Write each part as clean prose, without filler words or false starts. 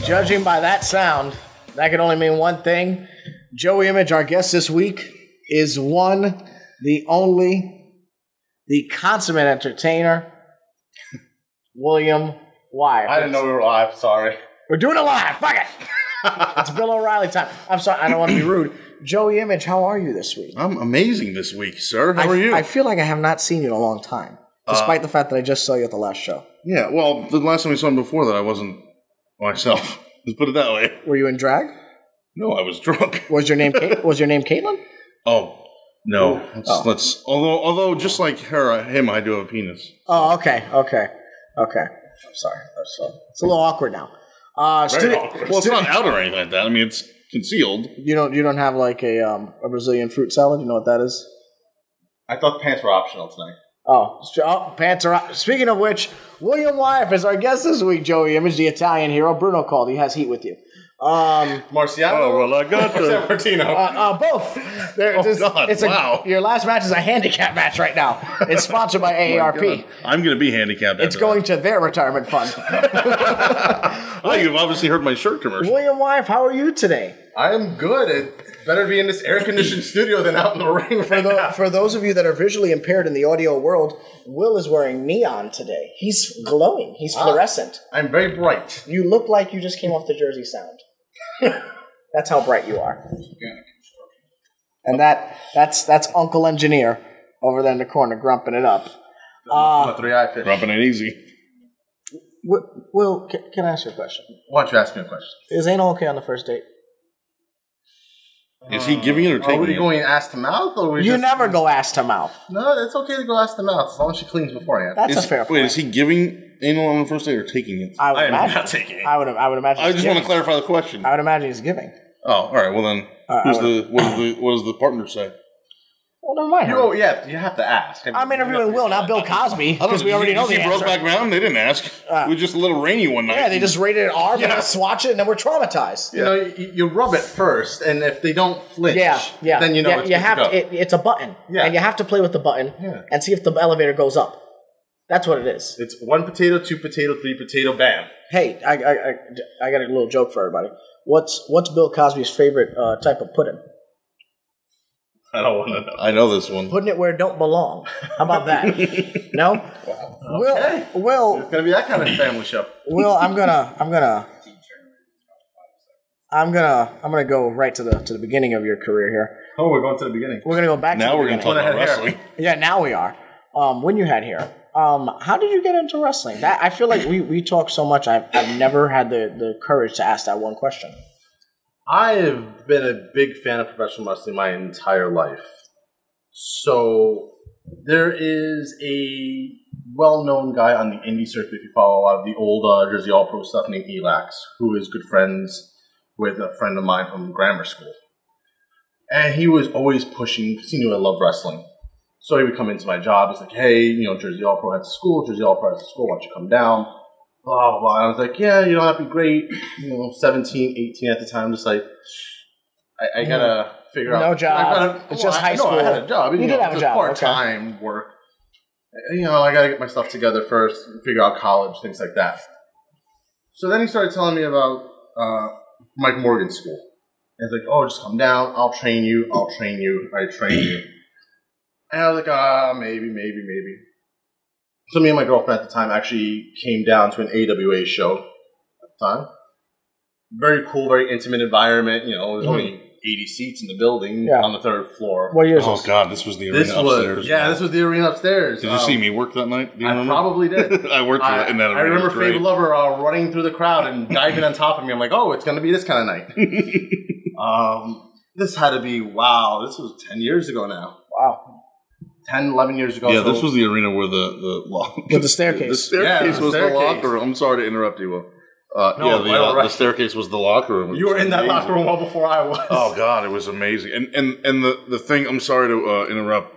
Judging by that sound, that can only mean one thing. Joey Image, our guest this week, is one, the only, the consummate entertainer, William Wyeth. I didn't know we were live. Sorry. We're doing it live. Fuck it. It's Bill O'Reilly time. I'm sorry. I don't want to be rude. Joey Image, how are you this week? I'm amazing this week, sir. How are you? I feel like I have not seen you in a long time, despite the fact that I just saw you at the last show. Yeah, well, the last time we saw him before that, I wasn't myself. Let's put it that way. Were you in drag? No, I was drunk. Was your name Caitlin? Oh, no. Although just like him, I do have a penis. Oh, okay. I'm sorry. It's a little awkward now. Very awkward. Well, it's not out or anything like that. I mean, it's concealed. You don't have like a Brazilian fruit salad? You know what that is? I thought pants were optional tonight. Pants are. Speaking of which, William Wyeth is our guest this week. Joey Image, the Italian hero. Bruno called. He has heat with you. Marciano? Oh, well, I got San Martino. Both. Wow. Your last match is a handicap match right now. It's sponsored by AARP. I'm going to be handicapped. It's going to their retirement fund. Well, you've obviously heard my shirt commercial. William Wyeth, how are you today? I am good. It's better to be in this air-conditioned studio than out in the ring For those of you that are visually impaired in the audio world, Will is wearing neon today. He's glowing. He's fluorescent. I'm very bright. You look like you just came off the Jersey Sound. That's how bright you are. And that's Uncle Engineer over there in the corner grumping it up. I'm a three-eye fish. Grumping it easy. Will, can I ask you a question? Why don't you ask me a question? Is anal okay on the first date? Is he giving it or taking it? Are we going ass to mouth? Or You never go ass to mouth. No, it's okay to go ass to mouth as long as she cleans beforehand. That's a fair point. Wait, is he giving anal on the first date or taking it? I would am imagine. not taking it. I would imagine. I just want to clarify the question. I would imagine he's giving. Oh, all right. Well then, what does the partner say? Well, never mind. You have to ask. I'm interviewing Will, not Bill Cosby, because we already know the answer. Brokeback Mountain? They didn't ask. It was just a little rainy one night. Yeah, they just rated an arm and swatch it, and then we're traumatized. You know, you rub it first, and if they don't flinch, then you know it's good to go. It's a button, and you have to play with the button and see if the elevator goes up. That's what it is. It's 1 potato, 2 potato, 3 potato, bam. Hey, I got a little joke for everybody. What's Bill Cosby's favorite type of pudding? I don't want to know. I know this one. Putting it where it don't belong. How about that? No? Wow. Will, it's gonna be that kind of family show. Will, I'm gonna go right to the beginning of your career here. Oh, we're going to the beginning. We're gonna go back. Now to the we're gonna talk about wrestling. Yeah, now we are. When you had hair, how did you get into wrestling? That I feel like we talk so much. I've never had the courage to ask that one question. I have been a big fan of professional wrestling my entire life. So there is a well-known guy on the indie circuit, if you follow a lot of the old Jersey All-Pro stuff, named Elax, who is good friends with a friend of mine from grammar school. And he was always pushing, because he knew I loved wrestling. So he would come into my job. He's like, hey, Jersey All-Pro has a school. Jersey All-Pro has a school. Why don't you come down? Blah, blah, blah. I was like, yeah, that'd be great. 17, 18 at the time. Just like, I gotta figure out. No job. It's just high school. I had a job. You did have a job. Part-time work. I gotta get my stuff together first, figure out college, things like that. So then he started telling me about Mike Morgan School. And he's like, oh, just come down. I'll train you. I train you. And I was like, maybe. So me and my girlfriend at the time actually came down to an AWA show at the time. Very cool, very intimate environment. There's only 80 seats in the building on the 3rd floor. What year is this? this? Oh, God, this was the arena upstairs. This was the arena upstairs. Did you see me work that night? I probably did. I worked in that arena. I remember Favorite Lover running through the crowd and diving on top of me. I'm like, oh, it's going to be this kind of night. This had to be, this was 10 years ago now. Wow. 10, 11 years ago. Yeah, this was the arena where the with the staircase. The staircase was the locker room. I'm sorry to interrupt you, Will. The staircase was the locker room. You were in that locker room well before I was. Oh, God, it was amazing. And the thing, I'm sorry to interrupt,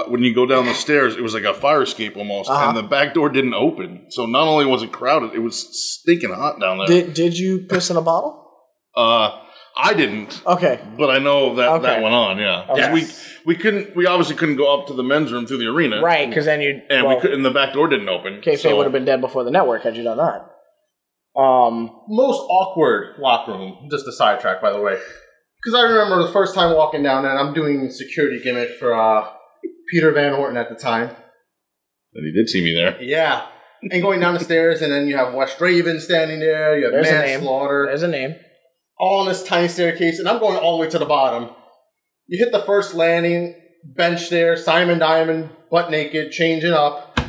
when you go down the stairs, it was like a fire escape almost, and the back door didn't open. So not only was it crowded, it was stinking hot down there. Did you piss in a bottle? I didn't. Okay. But I know that went on, yeah. Okay. We obviously couldn't go up to the men's room through the arena. Right, because then and the back door didn't open. Kayfabe would have been dead before the network had you done that. Most awkward locker room, just a sidetrack, by the way. Because I remember the first time walking down there, and I'm doing security gimmick for Peter Van Horten at the time. And he did see me there. Yeah. And going down the stairs, and then you have West Raven standing there, you have Manslaughter. There's a name. All on this tiny staircase, and I'm going all the way to the bottom. You hit the first landing, bench there, Simon Diamond, butt naked, changing up.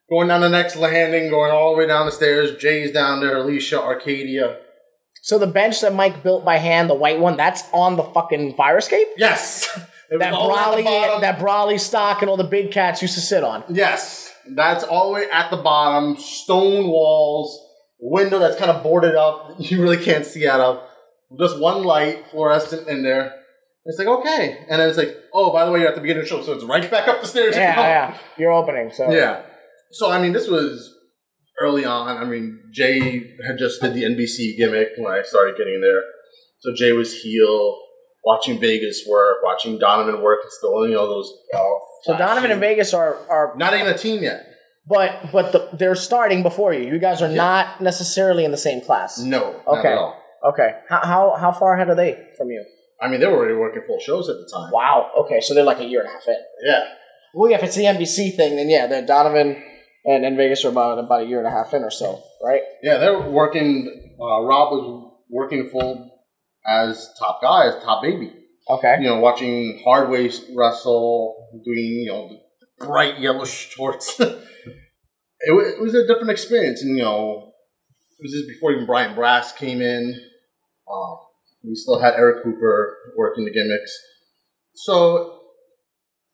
Going down the next landing, going all the way down the stairs. Jay's down there, Alicia, Arcadia. So the bench that Mike built by hand, the white one, that's on the fucking fire escape? Yes. That Brawley stock and all the big cats used to sit on. Yes. That's all the way at the bottom. Stone walls. Window that's kind of boarded up. You really can't see out of. Just one light, fluorescent in there. It's like, okay. And then it's like, oh, by the way, you're at the beginning of the show, so it's right back up the stairs. Yeah. You're opening, so. Yeah. So, I mean, this was early on. I mean, Jay had just did the NBC gimmick when I started getting there. So Jay was heel, watching Vegas work, watching Donovan work, and still, those. So Donovan and Vegas are not even a team yet. But they're starting before you. You guys are not necessarily in the same class. No, not at all. Okay. How far ahead are they from you? I mean, they were already working full shows at the time. Wow. Okay, so they're like a year and a half in. Yeah. Well, yeah, if it's the NBC thing, then yeah, they're Donovan and Vegas are about a year and a half in or so, right? Yeah, they're working. Rob was working full as top guy, as top baby. Okay. Watching Hardway wrestle, doing the bright yellow shorts. It was a different experience, and it was just before even Brian Brass came in. We still had Eric Cooper working the gimmicks, so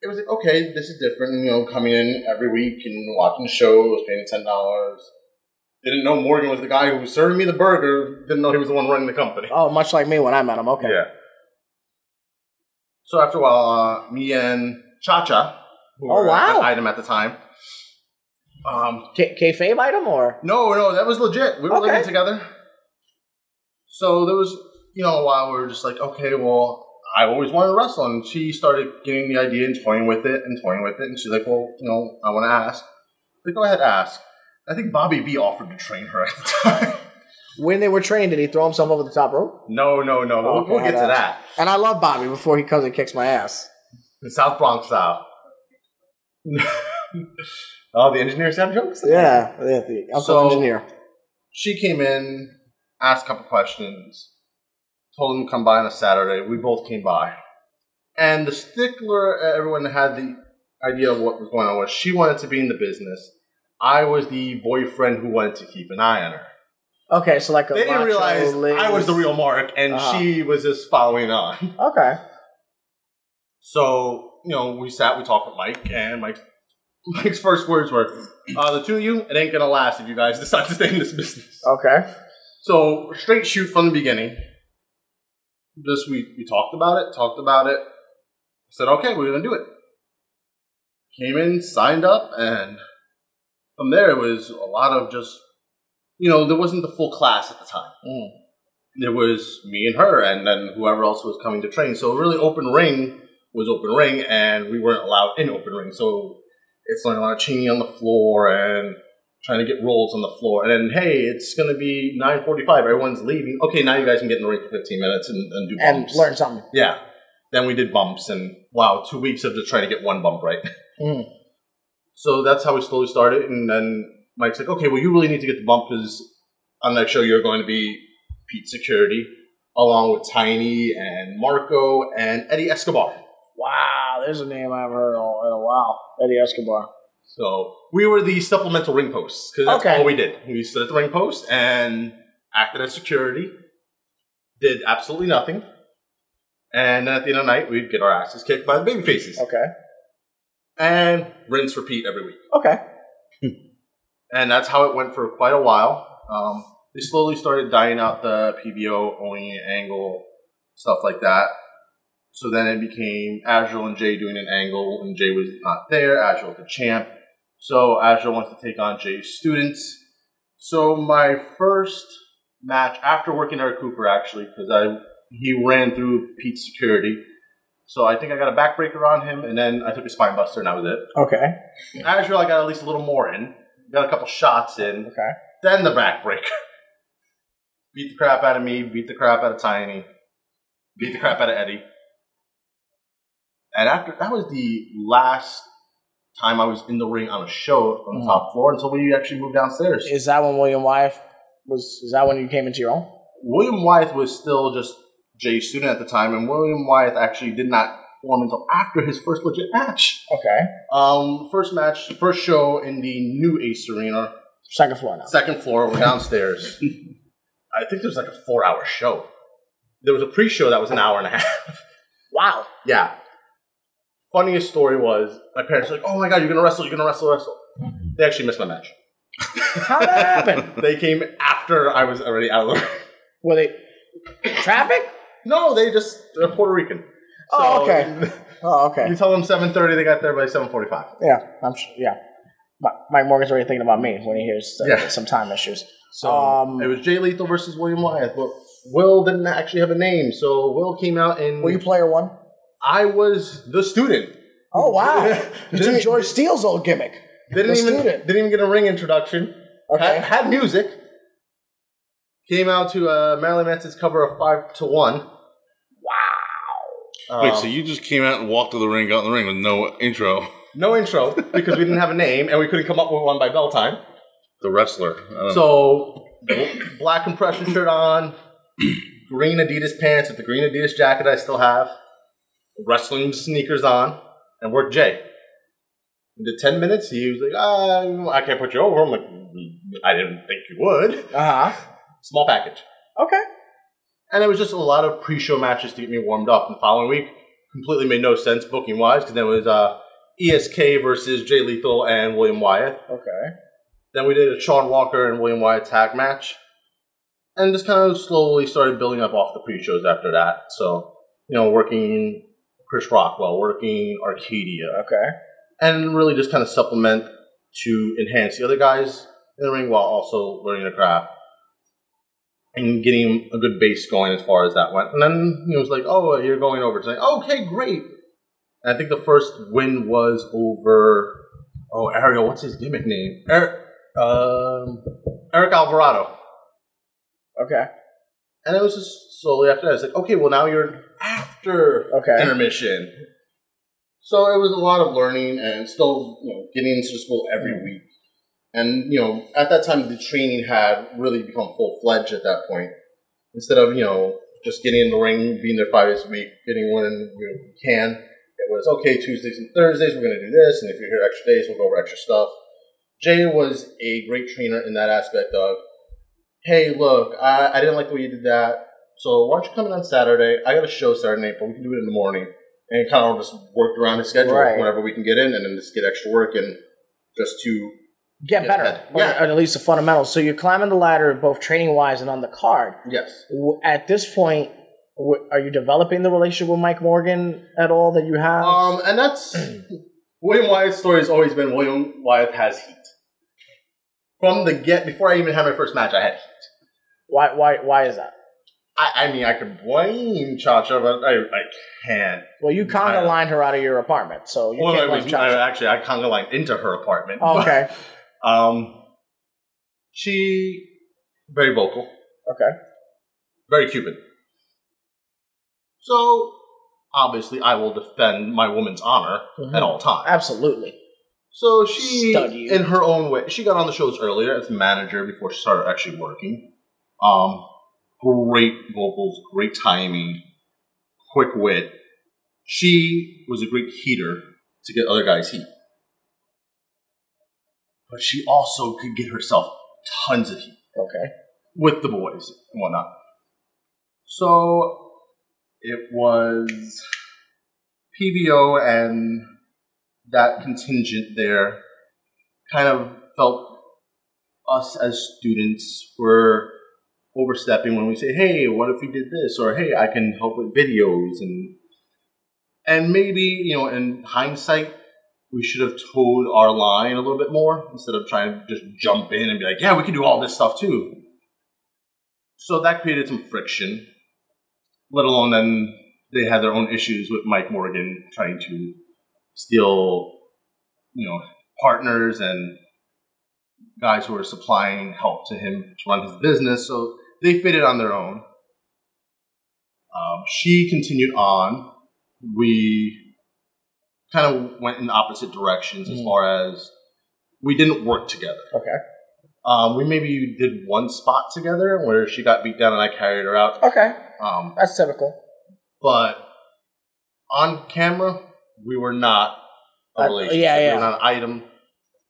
it was like, okay, this is different. Coming in every week and watching the shows, paying $10. Didn't know Morgan was the guy who was serving me the burger. Didn't know he was the one running the company. Oh, much like me when I met him. Okay. Yeah. So after a while, me and Cha-Cha, who were an item at the time. Kayfabe item or? No, that was legit. We were living together. So there was, a while we were just like, okay, well, I always wanted to wrestle. And she started getting the idea and toying with it. And she's like, well, I want to ask. Like, go ahead, ask. I think Bobby V offered to train her at the time. When they were training, did he throw himself over the top rope? No. We'll get to that. And I love Bobby before he comes and kicks my ass. The South Bronx style. Oh, the engineer sound jokes? Yeah, the uncle engineer. She came in, asked a couple questions, told him to come by on a Saturday. We both came by. And the stickler, everyone had the idea of what was going on was she wanted to be in the business. I was the boyfriend who wanted to keep an eye on her. Okay, so like a they didn't realize I was the real Mark, and she was just following on. Okay. So, we sat, we talked with Mike, and Mike's first words were, the two of you, it ain't going to last if you guys decide to stay in this business. Okay. So, straight shoot from the beginning. Just, we talked about it. Said, okay, we're going to do it. Came in, signed up, and from there it was a lot of just, there wasn't the full class at the time. There was me and her, and then whoever else was coming to train. So really open ring was open ring, and we weren't allowed in open ring. So it's like a lot of chaining on the floor and trying to get rolls on the floor. And then, hey, it's going to be 9:45. Everyone's leaving. Okay, now you guys can get in the ring for 15 minutes and do bumps. And learn something. Yeah. Then we did bumps, and 2 weeks of just trying to get one bump right. So that's how we slowly started, and then Mike's like, okay, well, you really need to get the bump because on that show you're going to be Pete Security, along with Tiny and Marco and Eddie Escobar. Wow, there's a name I haven't heard in a while. Eddie Escobar. So we were the supplemental ring posts because that's all we did. We stood at the ring post and acted as security, did absolutely nothing, and then at the end of the night we'd get our asses kicked by the baby faces. Okay. And rinse, repeat every week. Okay. And that's how it went for quite a while. They slowly started dying out the PBO, owning an angle, stuff like that. So then it became Azrael and Jay doing an angle, and Jay was not there. Azrael was the champ. So Azrael wants to take on Jay's students. So my first match, after working Eric Cooper, actually, because he ran through Pete's security. So I think I got a backbreaker on him, and then I took a spine buster, and that was it. Okay. Azrael, I got at least a little more in. Got a couple shots in. Okay. Then the backbreaker. beat the crap out of me, beat the crap out of Tiny, beat the crap out of Eddie. And after that was the last time I was in the ring on a show on the top floor until we actually moved downstairs. Is that when William Wyeth is that when you came into your own? William Wyeth was still just Jay's student at the time, and William Wyeth actually did not form until after his first legit match. Okay. First show in the new Ace Arena. Second floor now. Second floor, we're downstairs. I think there was like a 4-hour show. There was a pre-show that was an hour and a half. Wow. Yeah. Funniest story was, my parents were like, oh my god, you're going to wrestle. They actually missed my match. How did that happen? They came after I was already out of the ring. Were they traffic? No, they're Puerto Rican. Oh, okay. You tell them 7:30, they got there by 7:45. Yeah, I'm sure. Yeah. Mike Morgan's already thinking about me when he hears some time issues. So it was Jay Lethal versus William Wyeth, but Will didn't actually have a name, so Will came out and... Were you player one? I was the student. Oh, wow. You took George Steele's old gimmick. Didn't even get a ring introduction. Okay. Had music. Came out to Marilyn Manson's cover of 5 to 1. Wow. Wait, so you just came out and walked to the ring, got in the ring with no intro? No intro, because we didn't have a name, and we couldn't come up with one by bell time. The wrestler. So, black compression shirt on, green Adidas pants with the green Adidas jacket I still have, wrestling sneakers on, and worked Jay. In the 10 minutes, he was like, I can't put you over. I'm like, I didn't think you would. Uh-huh. Small package. Okay. And it was just a lot of pre-show matches to get me warmed up. And the following week, completely made no sense booking-wise, because then it was ESK versus Jay Lethal and William Wyeth. Okay. Then we did a Sean Walker and William Wyeth tag match. And just kind of slowly started building up off the pre-shows after that. So, working Chris Rockwell, working Arcadia. Okay. And really just kind of supplement to enhance the other guys in the ring while also learning the craft. And getting a good base going as far as that went. And then it was like, oh, you're going over. It's like, okay, great. And I think the first win was over, Ariel, what's his gimmick name? Eric Alvarado. Okay. And it was just slowly after that. It's like, okay, well, now you're after intermission. So it was a lot of learning and still, getting into the school every week. And, at that time, the training had really become full-fledged at that point. Instead of, just getting in the ring, being there 5 days a week, getting when we can. It was, okay, Tuesdays and Thursdays, we're going to do this. And if you're here extra days, we'll go over extra stuff. Jay was a great trainer in that aspect of, hey, look, I didn't like the way you did that. So why don't you come in on Saturday? I got a show Saturday night, but we can do it in the morning. And kind of just worked around his schedule whenever we can get in and then just get extra work and just to... Get better. Or at least the fundamentals. So you're climbing the ladder both training-wise and on the card. Yes. At this point, are you developing the relationship with Mike Morgan at all that you have? And that's... William Wyeth's story has always been William Wyeth has heat. From the before I even had my first match, I had heat. Why is that? I could blame Cha-Cha, but I can't. Well, you conga lined her out of your apartment, so you can't blame Cha-Cha. Actually, I conga lined into her apartment. Oh, okay. She very vocal. Okay. Very Cuban. So obviously, I will defend my woman's honor at all times. Absolutely. So she, in her own way, she got on the shows earlier as manager before she started actually working. Great vocals, great timing, quick wit. She was a great heater to get other guys heat. But she also could get herself tons of heat. Okay. With the boys and whatnot. So it was PVO and that contingent there kind of felt us as students were overstepping when we say, hey, what if we did this? Or, hey, I can help with videos. And maybe, in hindsight, we should have toed our line a little bit more instead of trying to just jump in and be like, yeah, we can do all this stuff too. So that created some friction, let alone then they had their own issues with Mike Morgan trying to steal, partners and guys who were supplying help to him to run his business. So they fitted on their own. She continued on. We kind of went in opposite directions as far as we didn't work together. Okay. We maybe did one spot together where she got beat down and I carried her out. Okay. That's typical. But on camera, we were not a relationship. We were not an item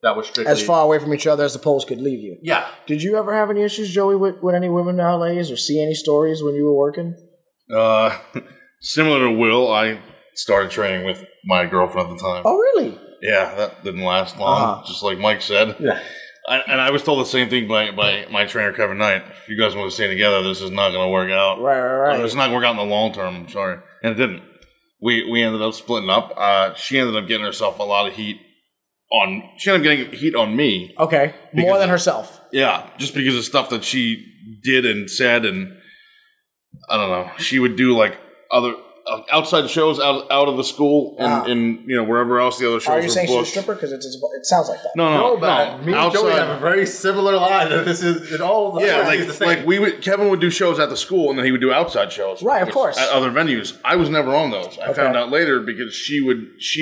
that was strictly... As far away from each other as the poles could leave you. Yeah. Did you ever have any issues, Joey, with any women nowadays or see any stories when you were working? Similar to Will, I started training with my girlfriend at the time. Oh, really? Yeah, that didn't last long, just like Mike said. Yeah. And I was told the same thing by my trainer, Kevin Knight. If you guys want to stay together, this is not going to work out. Right. It's not going to work out in the long term, I'm sorry. And it didn't. We ended up splitting up. She ended up getting herself a lot of heat on me. Okay. More than herself. Yeah, just because of stuff that she did and said, and I don't know. She would do like other outside shows out of the school and wherever else the other shows were booked. Are you saying she's a stripper? Because it sounds like that. No. Me and Joey have a very similar line. This is in all the the same. Like Kevin would do shows at the school, and then he would do outside shows, right? Of course, at other venues. I was never on those. I found out later because she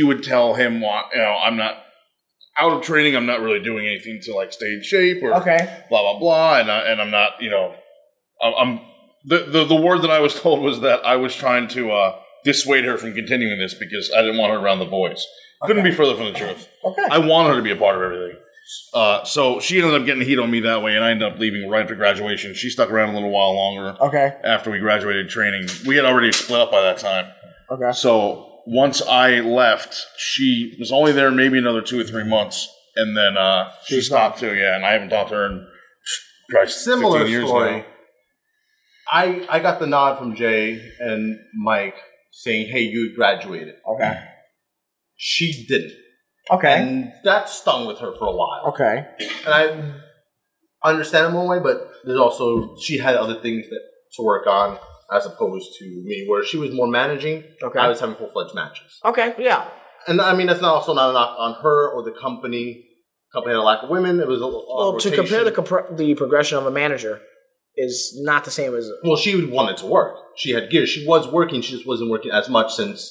would tell him, I'm not out of training. I'm not really doing anything to like stay in shape or blah blah blah, and I'm not I'm. The word that I was told was that I was trying to dissuade her from continuing this because I didn't want her around the boys. Couldn't be further from the truth. Okay. I wanted her to be a part of everything. So she ended up getting heat on me that way, and I ended up leaving right after graduation. She stuck around a little while longer. Okay. After we graduated training. We had already split up by that time. Okay. So once I left, she was only there maybe another 2 or 3 months, and then she stopped too, and I haven't talked to her in probably 15 years now. I got the nod from Jay and Mike saying, hey, you graduated. Okay. She didn't. Okay. And that stung with her for a while. Okay. And I understand it one way, but there's also, she had other things to work on as opposed to me, where she was more managing. Okay. I was having full-fledged matches. Okay, yeah. And I mean, that's also not a knock on her or the company. The company had a lack of women. It was to compare the progression of a manager is not the same as... Well, she wanted to work. She had gear. She was working. She just wasn't working as much since...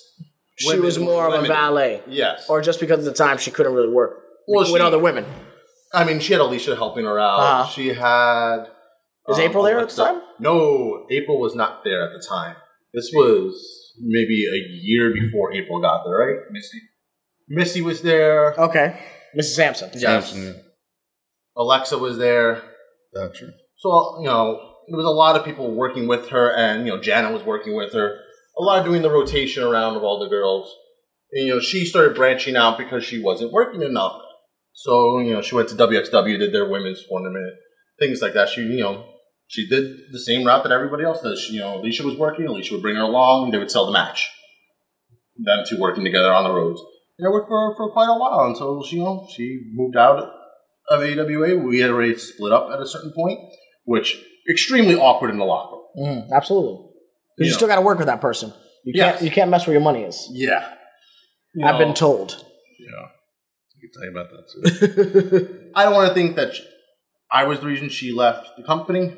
She was more of a valet. Yes. Or just because of the time she couldn't really work with other women. I mean, she had Alicia helping her out. She had... Is April there at the time? No, April was not there at the time. This was maybe a year before April got there, right? Missy was there. Okay. Mrs. Sampson. Yes. Sampson. Alexa was there. Gotcha. So, there was a lot of people working with her, and, Janet was working with her. A lot of doing the rotation around of all the girls. And, she started branching out because she wasn't working enough. So, she went to WXW, did their women's tournament, things like that. She did the same route that everybody else does. Alicia was working, Alicia would bring her along, and they would sell the match. Them two working together on the roads. They worked for quite a while until, she moved out of AWA. We had already split up at a certain point, which extremely awkward in the locker room. Absolutely. Because you still got to work with that person. You can't mess where your money is. Yeah. I've been told. Yeah. I can tell you about that too. I don't want to think that I was the reason she left the company,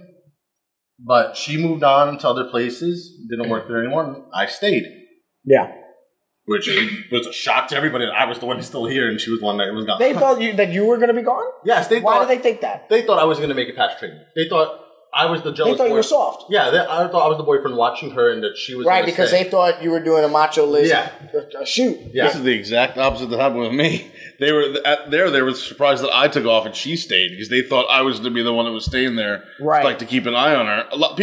but she moved on to other places, didn't work there anymore, and I stayed. Yeah. Which was a shock to everybody that I was the one who's still here and she was the one that was gone. They thought that you were going to be gone? Yes. Why did they think that? They thought I was going to make it past training. They thought I was the jealous boyfriend. They thought you were soft. Yeah, I thought I was the boyfriend watching her and that she was right, because they thought you were doing a macho list. Yeah. Shoot. Yeah. This is the exact opposite that happened with me. They were surprised that I took off and she stayed because they thought I was going to be the one that was staying there, right? Like to keep an eye on her. A lot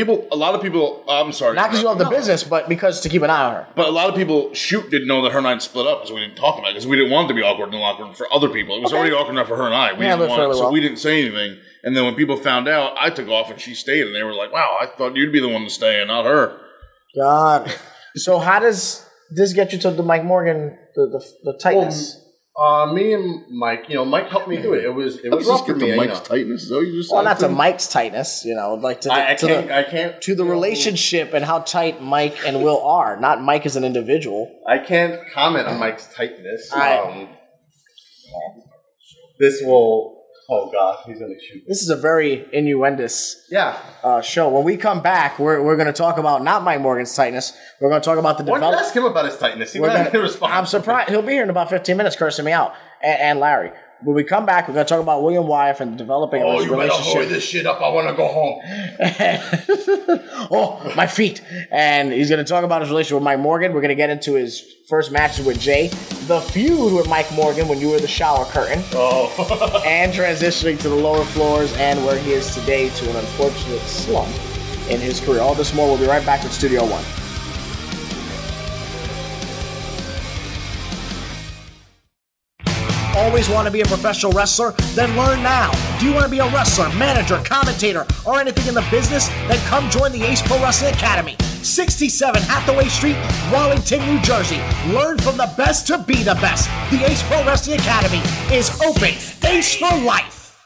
of people. I'm sorry, not because you love the business, but because to keep an eye on her. But a lot of people didn't know that her and I split up because we didn't talk about it because we didn't want it to be awkward in the locker room for other people. It was already awkward enough for her and I. We didn't want it, so we didn't say anything. And then when people found out, I took off and she stayed, and they were like, "Wow, I thought you'd be the one to stay and not her." God. So how does this get you to the Mike Morgan the tightness? Me and Mike, Mike helped me do it. It was rough for me. Mike's tightness, though. You just not to Mike's tightness, like to the relationship and how tight Mike and Will are. Not Mike as an individual. I can't comment on Mike's tightness. This will Oh God, he's gonna shoot. This is a very innuendous Yeah. show. When we come back, we're going to talk about not Mike Morgan's tightness. We're going to talk about the Why don't you development. ask him about his tightness? He might respond. I'm surprised. He'll be here in about 15 minutes cursing me out. And Larry. When we come back, we're going to talk about William Wyeth and developing of his relationship. Oh, you better hurry this shit up. I want to go home. Oh, my feet. And he's going to talk about his relationship with Mike Morgan. We're going to get into his first matches with Jay. The feud with Mike Morgan when you were the shower curtain. Oh. And transitioning to the lower floors and where he is today to an unfortunate slump in his career. All this more. We'll be right back with Studio One. Always want to be a professional wrestler? Then learn now. Do you want to be a wrestler, manager, commentator, or anything in the business? Then come join the Ace Pro Wrestling Academy. 67 Hathaway Street, Wallington, New Jersey. Learn from the best to be the best. The Ace Pro Wrestling Academy is open. Ace for life.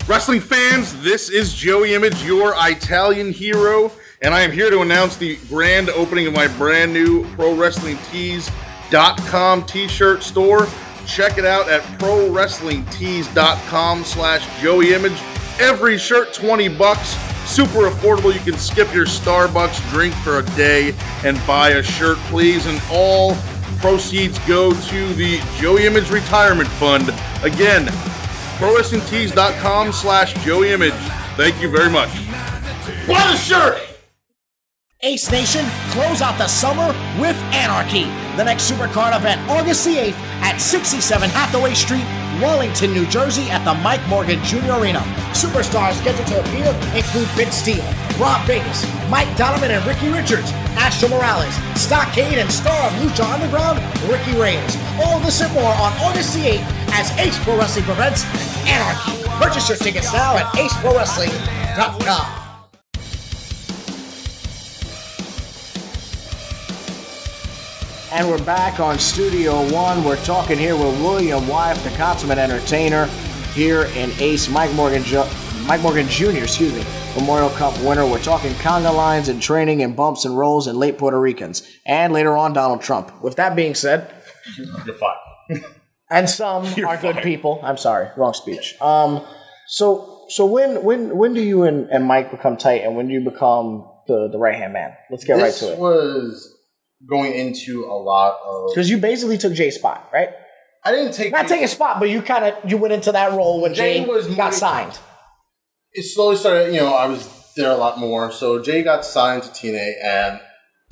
Wrestling fans, this is Joey Image, your Italian hero, and I am here to announce the grand opening of my brand new ProWrestlingTees.com t-shirt store. Check it out at ProWrestlingTees.com/JoeyImage. Every shirt, $20. Super affordable. You can skip your Starbucks drink for a day and buy a shirt, please. And all proceeds go to the Joey Image Retirement Fund. Again, ProWrestlingTees.com/JoeyImage. Thank you very much. Buy the shirt! Ace Nation, close out the summer with Anarchy. The next Supercard event, August the 8th at 67 Hathaway Street, Wallington, New Jersey at the Mike Morgan Jr. Arena. Superstars scheduled to appear include Vince Steele, Rob Vegas, Mike Donovan and Ricky Richards, Astro Morales, Stockade and star of Lucha Underground, Ricky Reyes. All this and more on August the 8th as Ace Pro Wrestling presents Anarchy. Purchase your tickets now at aceprowrestling.com. And we're back on Studio One. We're talking here with William Wyeth, the consummate entertainer, here in Ace. Mike Morgan Jr., Memorial Cup winner. We're talking conga lines and training and bumps and rolls and late Puerto Ricans. And later on, Donald Trump. With that being said, You're fine. And some are good people. I'm sorry, wrong speech. So when do you and Mike become tight, and when do you become the right hand man? Let's get right to it. This was going into a lot of, because you basically took Jay's spot, right? I didn't take not take a spot, but you went into that role when Jay got signed. It slowly started. I was there a lot more. So Jay got signed to TNA, and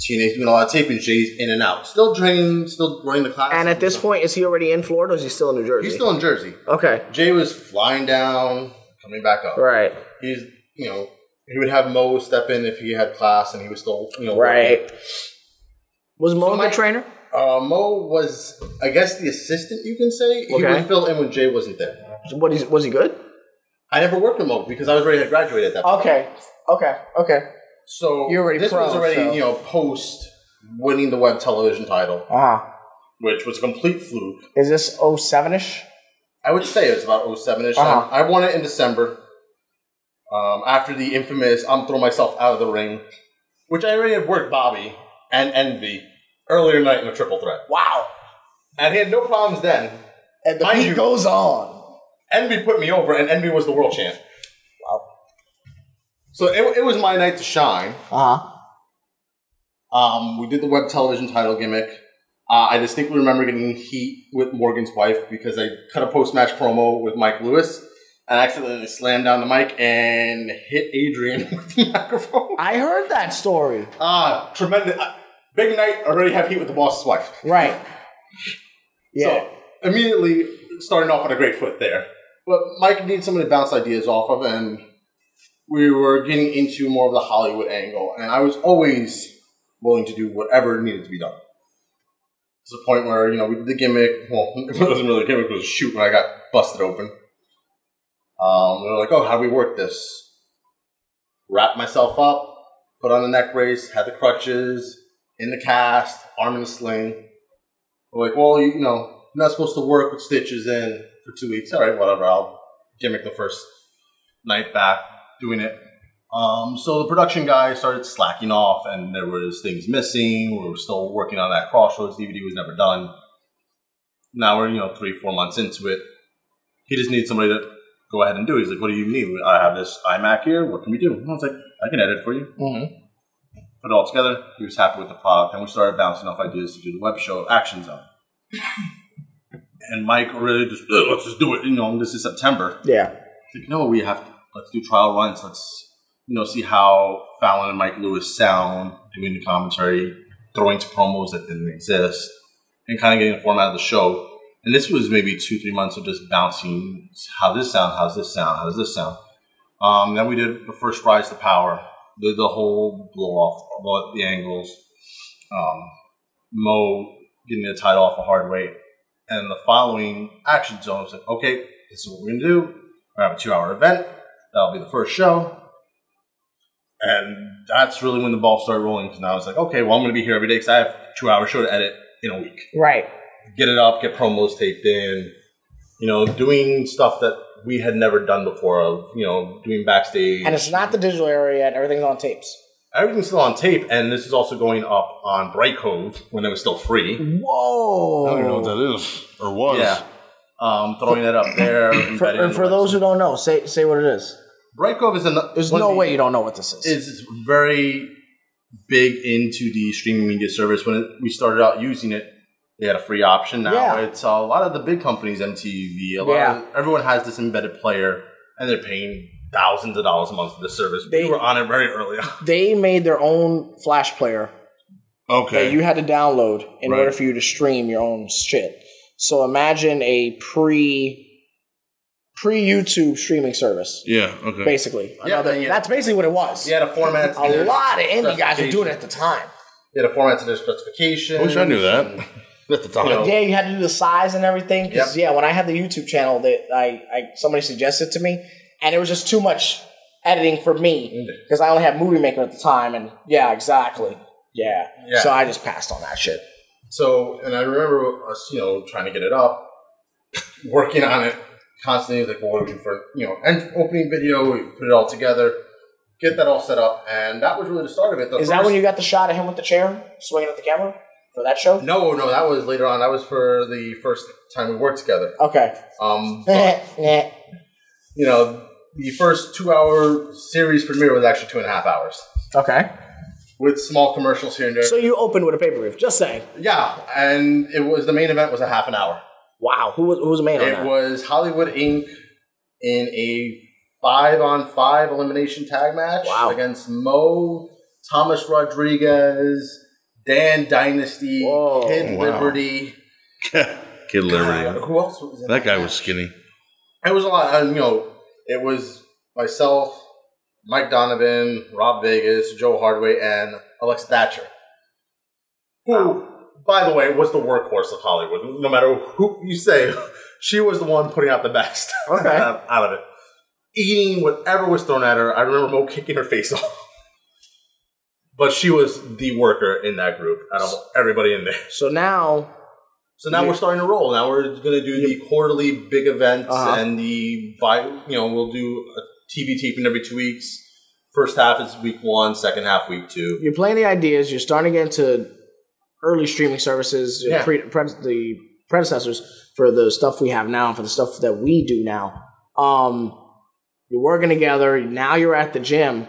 TNA's doing a lot of taping. Jay's in and out, still training, still running the class. And at this point, is he already in Florida, or is he still in New Jersey? He's still in Jersey. Okay. Jay was flying down, coming back up. Right. He's he would have Mo step in if he had class, and he was still right. Working. Was Mo a good trainer? Mo was, I guess, the assistant, you can say. He would fill in when Jay wasn't there. So was he good? I never worked with Mo because I was ready to graduate at that point. Okay. So you're already this was already, post winning the web television title, which was a complete fluke. Is this 07-ish? I would say it's about 07-ish. I won it in December. After the infamous I'm throwing myself out of the ring, which I already had worked Bobby and Envy earlier tonight in a triple threat. Wow. And he had no problems then. And the beat goes on. Envy put me over, and Envy was the world champ. Wow. So it was my night to shine. We did the web television title gimmick. I distinctly remember getting heat with Morgan's wife because I cut a post-match promo with Mike Lewis and accidentally slammed down the mic and hit Adrian with the microphone. I heard that story. Tremendous. Big night, already have heat with the boss's wife. Right. Yeah. So, immediately starting off on a great foot there. But Mike needed somebody to bounce ideas off of, and we were getting into more of the Hollywood angle. And I was always willing to do whatever needed to be done. To the point where, we did the gimmick. Well, it wasn't really a gimmick, it was a shoot when I got busted open. We were like, how do we work this? Wrap myself up, put on the neck brace, had the crutches, in the cast, arm in the sling. We're like, you're not supposed to work with stitches in for 2 weeks. All right, whatever. I'll gimmick the first night back doing it. So the production guy started slacking off, and there was things missing. We were still working on that Crossroads DVD. Was never done. Now we're 3-4 months into it. He just needs somebody to go ahead and do it. He's like, what do you need? I have this iMac here. What can we do? And I was like, I can edit for you. Mm-hmm. Put it all together. He was happy with the product. And we started bouncing off ideas to do the web show Action Zone. And Mike really just, let's just do it. You know, this is September. Yeah. Like, no, let's do trial runs. Let's, see how Fallon and Mike Lewis sound, doing the commentary, throwing to promos that didn't exist, and kind of getting the format of the show. And this was maybe 2-3 months of just bouncing. How does this sound? How does this sound? How does this sound? Then we did the first Rise to Power, the whole blow off, the angles, Mo getting the title off a hard weight. And the following Action Zone was like, okay, this is what we're going to do. We're going to have a 2-hour event. That'll be the first show. And that's really when the ball started rolling. Because now I was like, okay, well, I'm going to be here every day because I have a 2-hour show to edit in a week. Right. Get it up, get promos taped in, doing stuff that we had never done before of, doing backstage. And it's not the digital area yet. Everything's on tapes. Everything's still on tape, and this is also going up on Bright Cove when it was still free. Whoa. I don't even know what that is, or was. Yeah. Throwing it up there. And for those who don't know, say what it is. Bright Cove is There's no way you don't know what this is. It's very big into the streaming media service. When we started out using it, they had a free option. Now it's a lot of the big companies, MTV, everyone has this embedded player, and they're paying thousands of dollars a month for this service. We were on it very early on. They made their own Flash player. Okay. That you had to download in order for you to stream your own shit. So imagine a pre-YouTube streaming service. Yeah, okay. Basically. That's basically what it was. You had a format. A lot of indie guys were doing it at the time. You had a format to their specifications. I wish I knew that at the time. Yeah, you had to do the size and everything. Because, when I had the YouTube channel, that somebody suggested to me, and it was just too much editing for me because I only had Movie Maker at the time. And, exactly. Yeah. So I just passed on that shit. So, and I remember us, trying to get it up, working on it constantly. Like, well, what are we doing for, and opening video, we put it all together, get that all set up, and that was really the start of it. Is that when you got the shot of him with the chair swinging at the camera for that show? No, that was later on. That was for the first time we worked together. Okay. The first 2-hour series premiere was actually 2.5 hours. Okay. With small commercials here and there. So you opened with a pay-per-view, just saying. Yeah, and the main event was a half an hour. Wow, who was the main on that? It was Hollywood Inc. in a 5-on-5 elimination tag match against Mo, Thomas Rodriguez, Dan Dynasty, Kid Liberty. Kid Liberty. Who else was in that guy match? Was skinny. It was a lot. It was myself, Mike Donovan, Rob Vegas, Joe Hardway, and Alexa Thatcher. Who, by the way, was the workhorse of Hollywood. No matter who you say, she was the one putting out the best out of it. Eating whatever was thrown at her. I remember Mo kicking her face off. But she was the worker in that group out of everybody in there. So now we're starting to roll. Now we're going to do the quarterly big events and we'll do a TV taping every 2 weeks. First half is week 1, second half week 2. You're playing the ideas. You're starting to get into early streaming services, the predecessors for the stuff we have now, for the stuff that we do now. You're working together. Now you're at the gym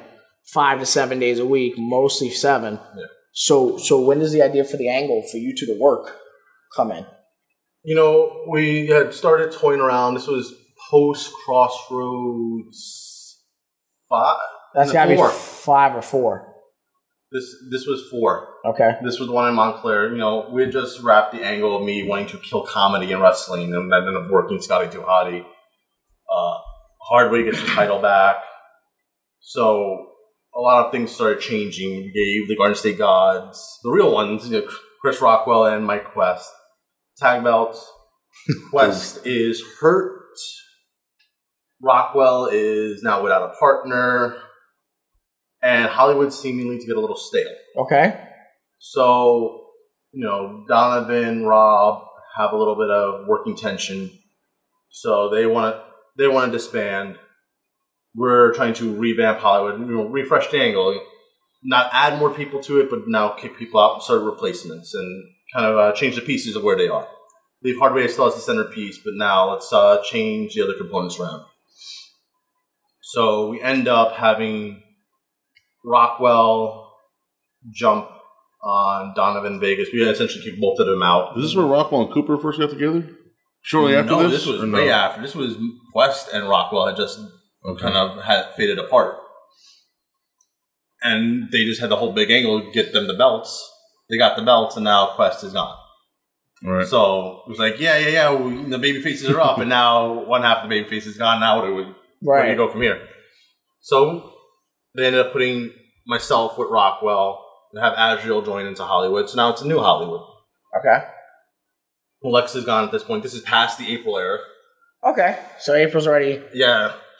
5 to 7 days a week, mostly 7. Yeah. So when does the idea for the angle for you two to work come in? We had started toying around. This was post Crossroads 5. That's got to be 5 or 4. This was 4. Okay. This was the one in Montclair. We had just wrapped the angle of me wanting to kill comedy in wrestling, and that ended up working. Scotty Duhati. Hardway gets the title back. So a lot of things started changing. We gave the Garden State Gods, the real ones, Chris Rockwell and Mike Quest, tag belts. Quest is hurt. Rockwell is now without a partner. And Hollywood seemingly to get a little stale. Okay. So, Donovan, Rob have a little bit of working tension. So they want to disband. We're trying to revamp Hollywood, refresh the angle, not add more people to it, but now kick people out and start replacements and kind of change the pieces of where they are. leave Hardway still as the centerpiece, but now let's change the other components around. So we end up having Rockwell jump on Donovan Vegas. We essentially kicked both of them out. Is this where Rockwell and Cooper first got together? Shortly after this? No, this was way after. This was Quest and Rockwell had just kind of had faded apart. And they just had the whole big angle to get them the belts. They got the belts, and now Quest is gone. Right. So it was like, the baby faces are up, and now one half of the baby face is gone. Now where do you go from here? So they ended up putting myself with Rockwell and have Azriel join into Hollywood. So now it's a new Hollywood. Okay. Lex is gone at this point. This is past the April era. Okay. So April's already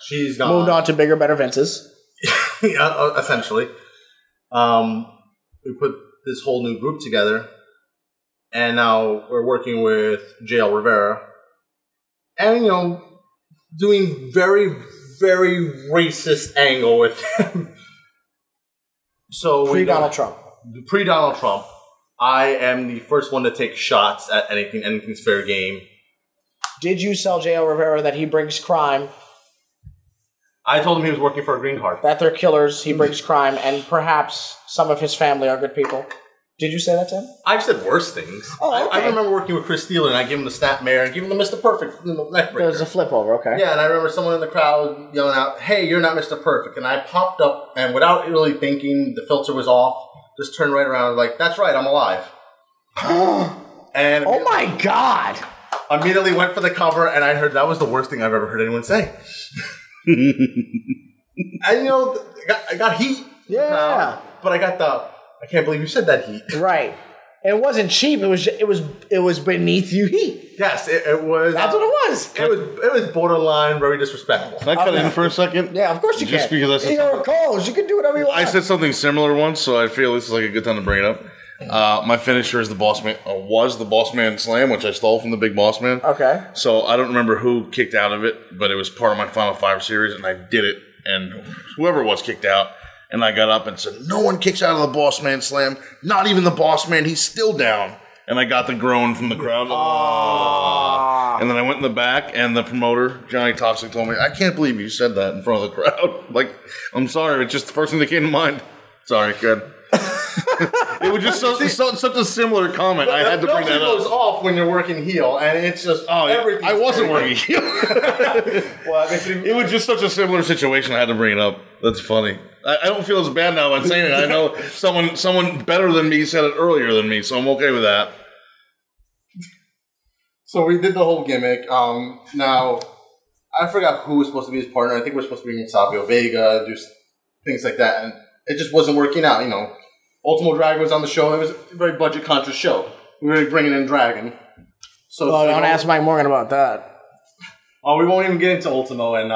she's gone. Moved on to bigger, better Vinces. Yeah, essentially. We put this whole new group together, and now we're working with JL Rivera, and doing very, very racist angle with him. So Pre-Donald Trump. Pre-Donald Trump. I am the first one to take shots at anything's fair game. Did you sell JL Rivera that he brings crime? I told him he was working for a green card. That they're killers, he brings crime, and perhaps some of his family are good people. Did you say that to him? I've said worse things. Oh, okay. I remember working with Chris Steeler, and I gave him the snap mare and gave him the Mr. Perfect neck breaker. There was a flip over, okay. Yeah, and I remember someone in the crowd yelling out, "Hey, you're not Mr. Perfect." And I popped up, and without really thinking, the filter was off, just turned right around, like, "That's right, I'm alive." And oh my God! Immediately went for the cover, and I heard that was the worst thing I've ever heard anyone say. And I got heat. Yeah. But I got I can't believe you said that heat. Right. It wasn't cheap. It was beneath you heat. Yes, it was. That's what it was. It was borderline very disrespectful. Can I cut in for a second? Yeah, of course you Just can. because I said You're Coles. You can do whatever you want. I said something similar once, so I feel this is like a good time to bring it up. My finisher is was the Boss Man Slam, which I stole from the Big Boss Man. Okay. So I don't remember who kicked out of it, but it was part of my Final 5 series, and I did it, and whoever was kicked out, and I got up and said, "No one kicks out of the Boss Man Slam, not even the Boss Man, he's still down." And I got the groan from the crowd. And then I went in the back, and the promoter, Johnny Toxic, told me, "I can't believe you said that in front of the crowd." Like, I'm sorry, it's just the first thing that came to mind. Sorry, good. It was just such a similar comment. I had to bring that up. It goes off when you're working heel, and it's just everything. I wasn't working heel. Well, it was just such a similar situation. I had to bring it up. That's funny. I don't feel as bad now about saying it. I know someone better than me said it earlier than me, so I'm okay with that. So we did the whole gimmick. Now, I forgot who was supposed to be his partner. I think we're supposed to be Savio Vega, do things like that, and it just wasn't working out. Ultimo Dragon was on the show. It was a very budget-conscious show. We were bringing in Dragon. So don't ask Mike Morgan about that. Oh, we won't even get into Ultimo and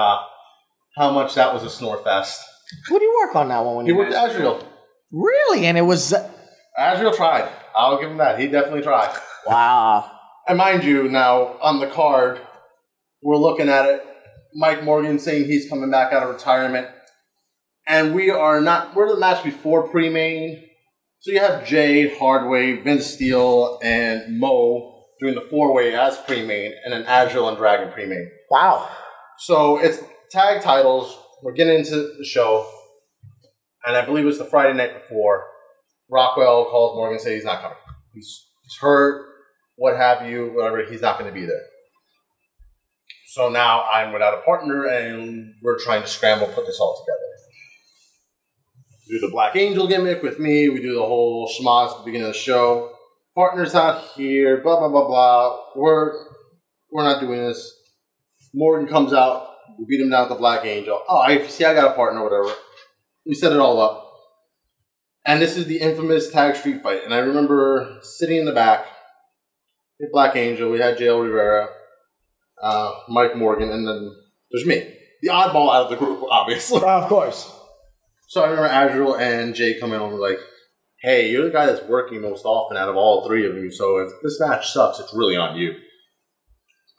how much that was a snore fest. Who do you work on that one? He worked at Azriel. Really? And it was... Azriel tried. I'll give him that. He definitely tried. Wow. And mind you, now, on the card, we're looking at it. Mike Morgan saying he's coming back out of retirement. And we're the match before pre-main. So you have Jay, Hardway, Vince Steele, and Mo doing the 4-way as pre-main, and then Agile and Dragon pre-main. Wow. So it's tag titles. We're getting into the show. And I believe it was the Friday night before. Rockwell calls Morgan and says he's not coming. He's hurt, what have you, whatever. He's not going to be there. So now I'm without a partner, and we're trying to scramble, put this all together. We do the Black Angel gimmick with me. We do the whole schmoz at the beginning of the show. Partner's not here. Blah blah blah blah. We're not doing this. Morgan comes out. We beat him down with the Black Angel. Oh, I got a partner. Whatever. We set it all up. And this is the infamous tag street fight. And I remember sitting in the back. The Black Angel. We had JL Rivera, Mike Morgan, and then there's me, the oddball out of the group, obviously. Of course. So I remember Azriel and Jay coming over like, "Hey, you're the guy that's working most often out of all three of you, so if this match sucks, it's really on you."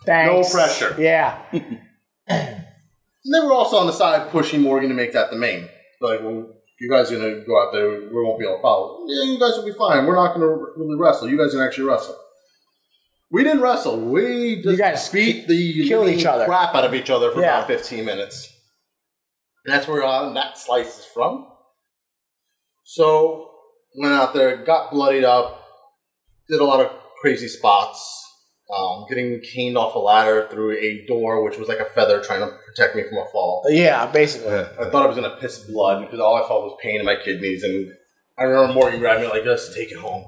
Thanks. No pressure. Yeah. And they were also on the side pushing Morgan to make that the main. Like, well, you guys are going to go out there, we won't be able to follow. Yeah, you guys will be fine. We're not going to really wrestle. You guys can actually wrestle. We didn't wrestle. We just beat the killed each other. crap out of each other for about 15 minutes. And that's where that slice is from. So, went out there, got bloodied up, did a lot of crazy spots, getting caned off a ladder through a door, which was like a feather trying to protect me from a fall. Yeah, basically. I thought I was going to piss blood because all I felt was pain in my kidneys. And I remember Morgan grabbed me like, just take it home.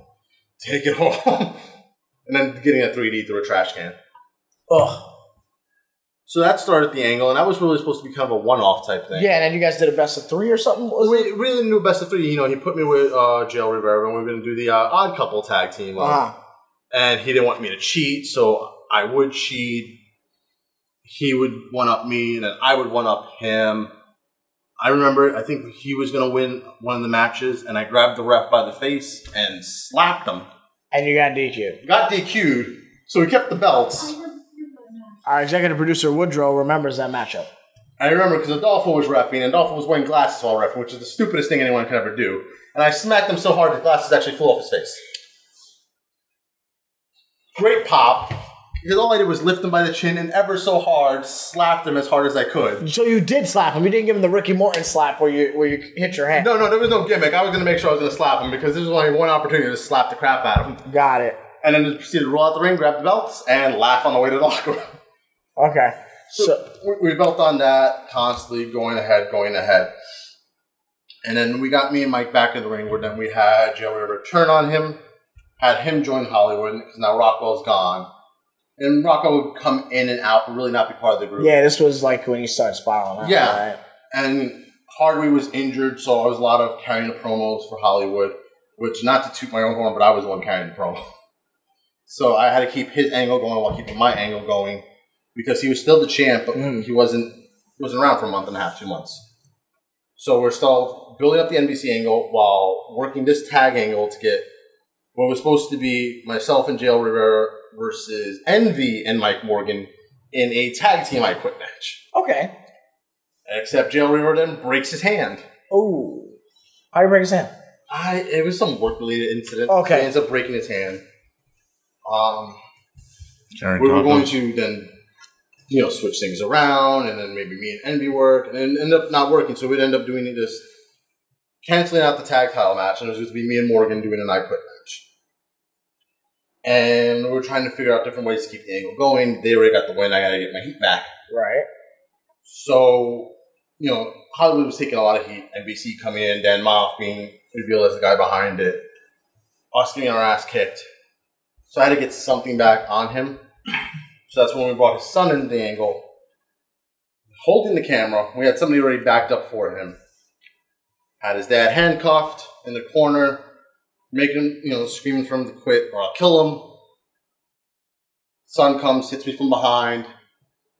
Take it home. And then getting a 3D through a trash can. Ugh. So that started the angle, and that was really supposed to be kind of a one-off type thing. Yeah, and then you guys did a best of 3 or something? We really knew best of 3. You know, he put me with Jail Rivera, and we were going to do the Odd Couple tag team. And he didn't want me to cheat, so I would cheat. He would one-up me, and then I would one-up him. I remember, I think he was going to win one of the matches, and I grabbed the ref by the face and slapped him. And you got DQ'd. Got DQ'd, so we kept the belts. Our executive producer, Woodrow, remembers that matchup. I remember because Adolfo was reffing, and Adolfo was wearing glasses while reffing, which is the stupidest thing anyone can ever do. And I smacked him so hard the glasses actually flew off his face. Great pop. Because all I did was lift him by the chin and ever so hard slapped him as hard as I could. So you did slap him. You didn't give him the Ricky Morton slap where you hit your hand. No, there was no gimmick. I was going to make sure I was going to slap him because this was only one opportunity to slap the crap out of him. Got it. And then just proceeded to roll out the ring, grab the belts, and laugh on the way to the locker room. Okay. So we built on that constantly, going ahead. And then we got me and Mike back in the ring where then we had Joe Rivera turn on him, had him join Hollywood because now Rockwell's gone. And Rockwell would come in and out but really not be part of the group. Yeah, this was like when you started spiraling out. Yeah. Right? And Hardway was injured, so I was a lot of carrying the promos for Hollywood, which not to toot my own horn, but I was the one carrying the promo. So I had to keep his angle going while keeping my angle going because he was still the champ, but he wasn't around for a month and a half, 2 months. So we're still building up the NBC angle while working this tag angle to get what was supposed to be myself and Jail Rivera versus Envy and Mike Morgan in a tag team I Quit match. Okay. Except Jail Rivera then breaks his hand. Oh. How do you break his hand? It was some work-related incident. Okay. He ends up breaking his hand. We were going to then, switch things around, and then maybe me and Envy work, and it ended up not working, so we'd end up doing it just canceling out the tag title match, and it was just be me and Morgan doing an I Quit match. And we were trying to figure out different ways to keep the angle going. They already got the win. I got to get my heat back. Right. So, Hollywood was taking a lot of heat. NBC coming in, Dan Moff being revealed as the guy behind it. Us getting our ass kicked. So I had to get something back on him. So that's when we brought his son into the angle. Holding the camera. We had somebody already backed up for him. Had his dad handcuffed in the corner. Making, screaming for him to quit or I'll kill him. Son comes, hits me from behind.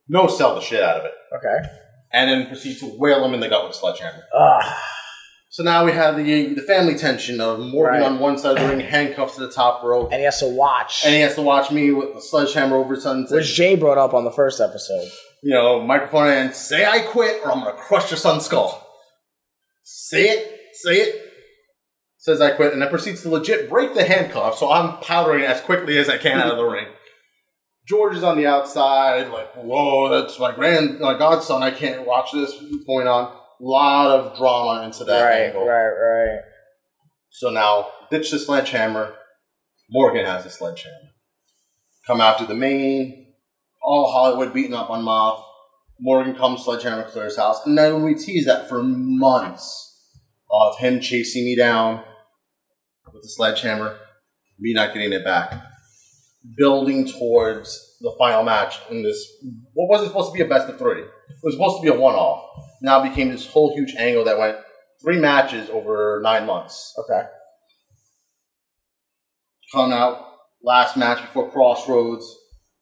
No sell the shit out of it. Okay. And then proceeds to whale him in the gut with a sledgehammer. So now we have the family tension of Morgan on one side of the ring, handcuffed to the top rope. And he has to watch. And he has to watch me with the sledgehammer over his son. Which Jay brought up on the first episode. Microphone and say I quit or I'm going to crush your son's skull. Say it. Says I quit, and then proceeds to legit break the handcuff, so I'm powdering as quickly as I can out of the ring. George is on the outside, like, whoa, that's my godson, I can't watch this. What's going on? A lot of drama into that angle. Right. So now, ditch the sledgehammer. Morgan has the sledgehammer. Come out to the main. All Hollywood beating up on Moff. Morgan comes, sledgehammer, clears house. And then we tease that for months of him chasing me down with the sledgehammer, me not getting it back. Building towards the final match in this, what wasn't supposed to be a best of 3. It was supposed to be a one-off. Now it became this whole huge angle that went 3 matches over 9 months. Okay. Coming out, last match before Crossroads.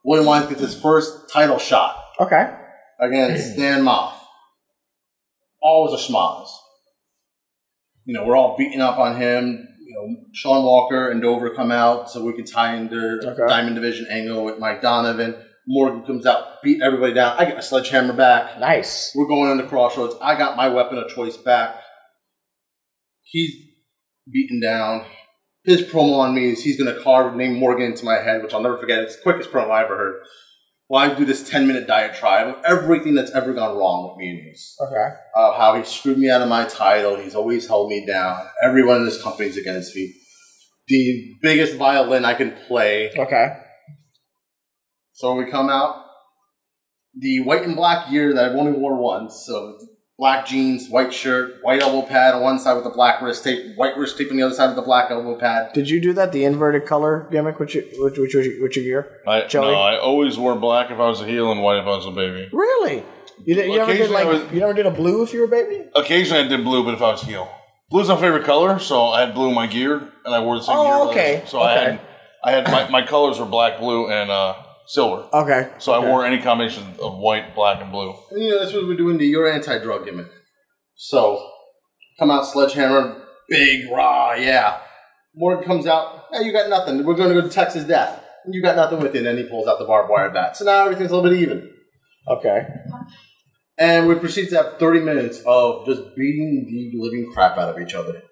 William Wyeth gets his first title shot. Okay. Against Dan Moff. All was a schmoz. We're all beating up on him. Sean Walker and Dover come out so we can tie into Diamond Division angle with Mike Donovan. Morgan comes out, beat everybody down. I get my sledgehammer back. Nice. We're going into Crossroads. I got my weapon of choice back. He's beaten down. his promo on me is he's going to carve name Morgan into my head, which I'll never forget. It's the quickest promo I ever heard. Well, I do this 10-minute diatribe of everything that's ever gone wrong with me and Ace. Okay. How he screwed me out of my title. He's always held me down. Everyone in this company is against me. The biggest violin I can play. Okay. So we come out. The white and black gear that I've only wore once. So black jeans, white shirt, white elbow pad on one side with the black wrist tape, white wrist tape on the other side with the black elbow pad. Did you do that, the inverted color gimmick with your gear? No, I always wore black if I was a heel and white if I was a baby. Really? You never did a blue if you were a baby? Occasionally I did blue, but if I was heel. Blue's my favorite color, so I had blue in my gear, and I wore the same gear. Oh, okay. So I had my colors were black, blue, and silver. Okay. So I wore any combination of white, black, and blue. And, that's what we're doing, your anti-drug gimmick. So, come out, sledgehammer, big, raw, yeah. Morgan comes out, hey, you got nothing. We're going to go to Texas Death. You got nothing with you. And then he pulls out the barbed wire bat. So now everything's a little bit even. Okay. And we proceed to have 30 minutes of just beating the living crap out of each other.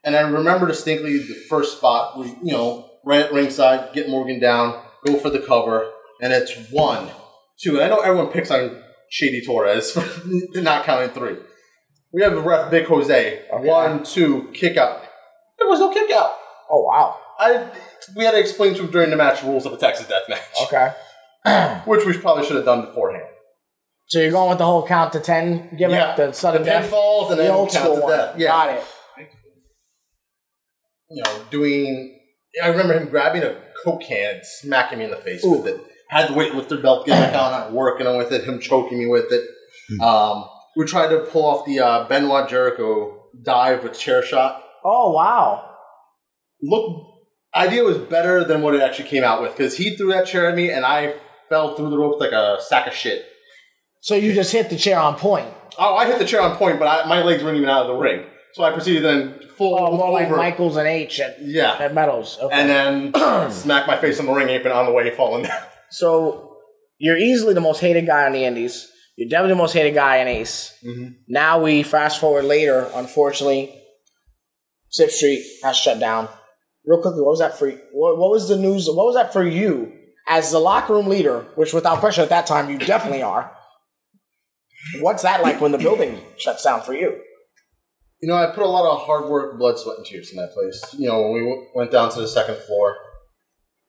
And I remember distinctly the first spot, we, right at ringside, get Morgan down, go for the cover, and it's 1, 2. And I know everyone picks on Shady Torres for not counting 3. We have the ref, Big Jose. Okay. 1, 2, kick out. There was no kick out. Oh, wow. We had to explain to him during the match rules of a Texas Death match. Okay. Which we probably should have done beforehand. So you're going with the whole count to 10 gimmick? The sudden death? 10 falls and then old count to death. Yeah. Got it. I remember him grabbing a Coke can and smacking me in the face with it. Had the weightlifter belt gimmick on, working on with it, him choking me with it. We tried to pull off the Benoit Jericho dive with chair shot. Oh, wow. Idea was better than what it actually came out with because he threw that chair at me and I fell through the ropes like a sack of shit. So you just hit the chair on point? Oh, I hit the chair on point, but my legs weren't even out of the ring. So I proceeded then full more over. Like Michaels and H at Meadows. Okay. And then smack my face on the ring apron on the way falling down. So you're easily the most hated guy on the Indies. You're definitely the most hated guy in Ace. Mm-hmm. Now we fast forward later, unfortunately, Sixth Street has shut down. Real quickly, what was that for you? What was the news? What was that for you as the locker room leader, which without question at that time you definitely are? What's that like when the building shuts down for you? I put a lot of hard work, blood, sweat, and tears in that place. When we went down to the second floor,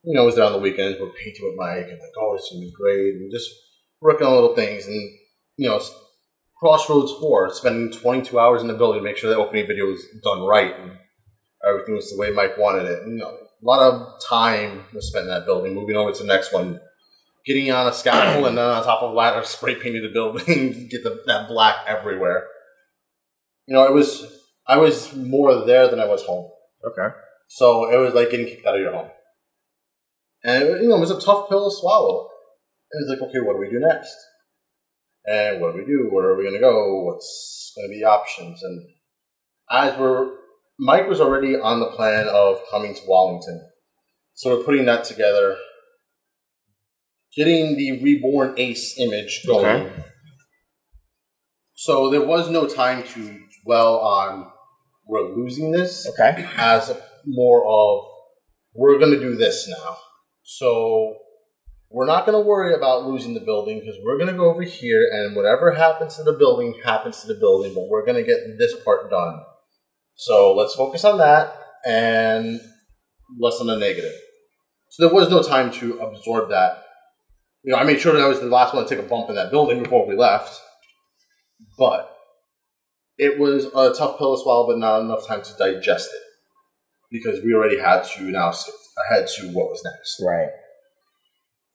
it was there on the weekends. We're painting with Mike and like, oh, it's going to be great. And just working on little things. And, Crossroads 4, spending 22 hours in the building to make sure the opening video was done right. And everything was the way Mike wanted it. And, a lot of time was spent in that building. Moving over to the next one. Getting on a scaffold and then on top of a ladder, spray painting the building, get that black everywhere. I was more there than I was home. Okay. So it was like getting kicked out of your home. And, it was a tough pill to swallow. It was like, okay, what do we do next? And what do we do? Where are we going to go? What's going to be options? And Mike was already on the plan of coming to Wallington. So we're putting that together. Getting the reborn Ace image going. Okay. So there was no time to dwell on we're losing this. Okay. As more of we're going to do this now. So we're not going to worry about losing the building because we're going to go over here and whatever happens to the building happens to the building, but we're going to get this part done. So let's focus on that and less on the negative. So there was no time to absorb that. I made sure that I was the last one to take a bump in that building before we left. But it was a tough pill to swallow, but not enough time to digest it. Because we already had to now skip ahead to what was next. Right.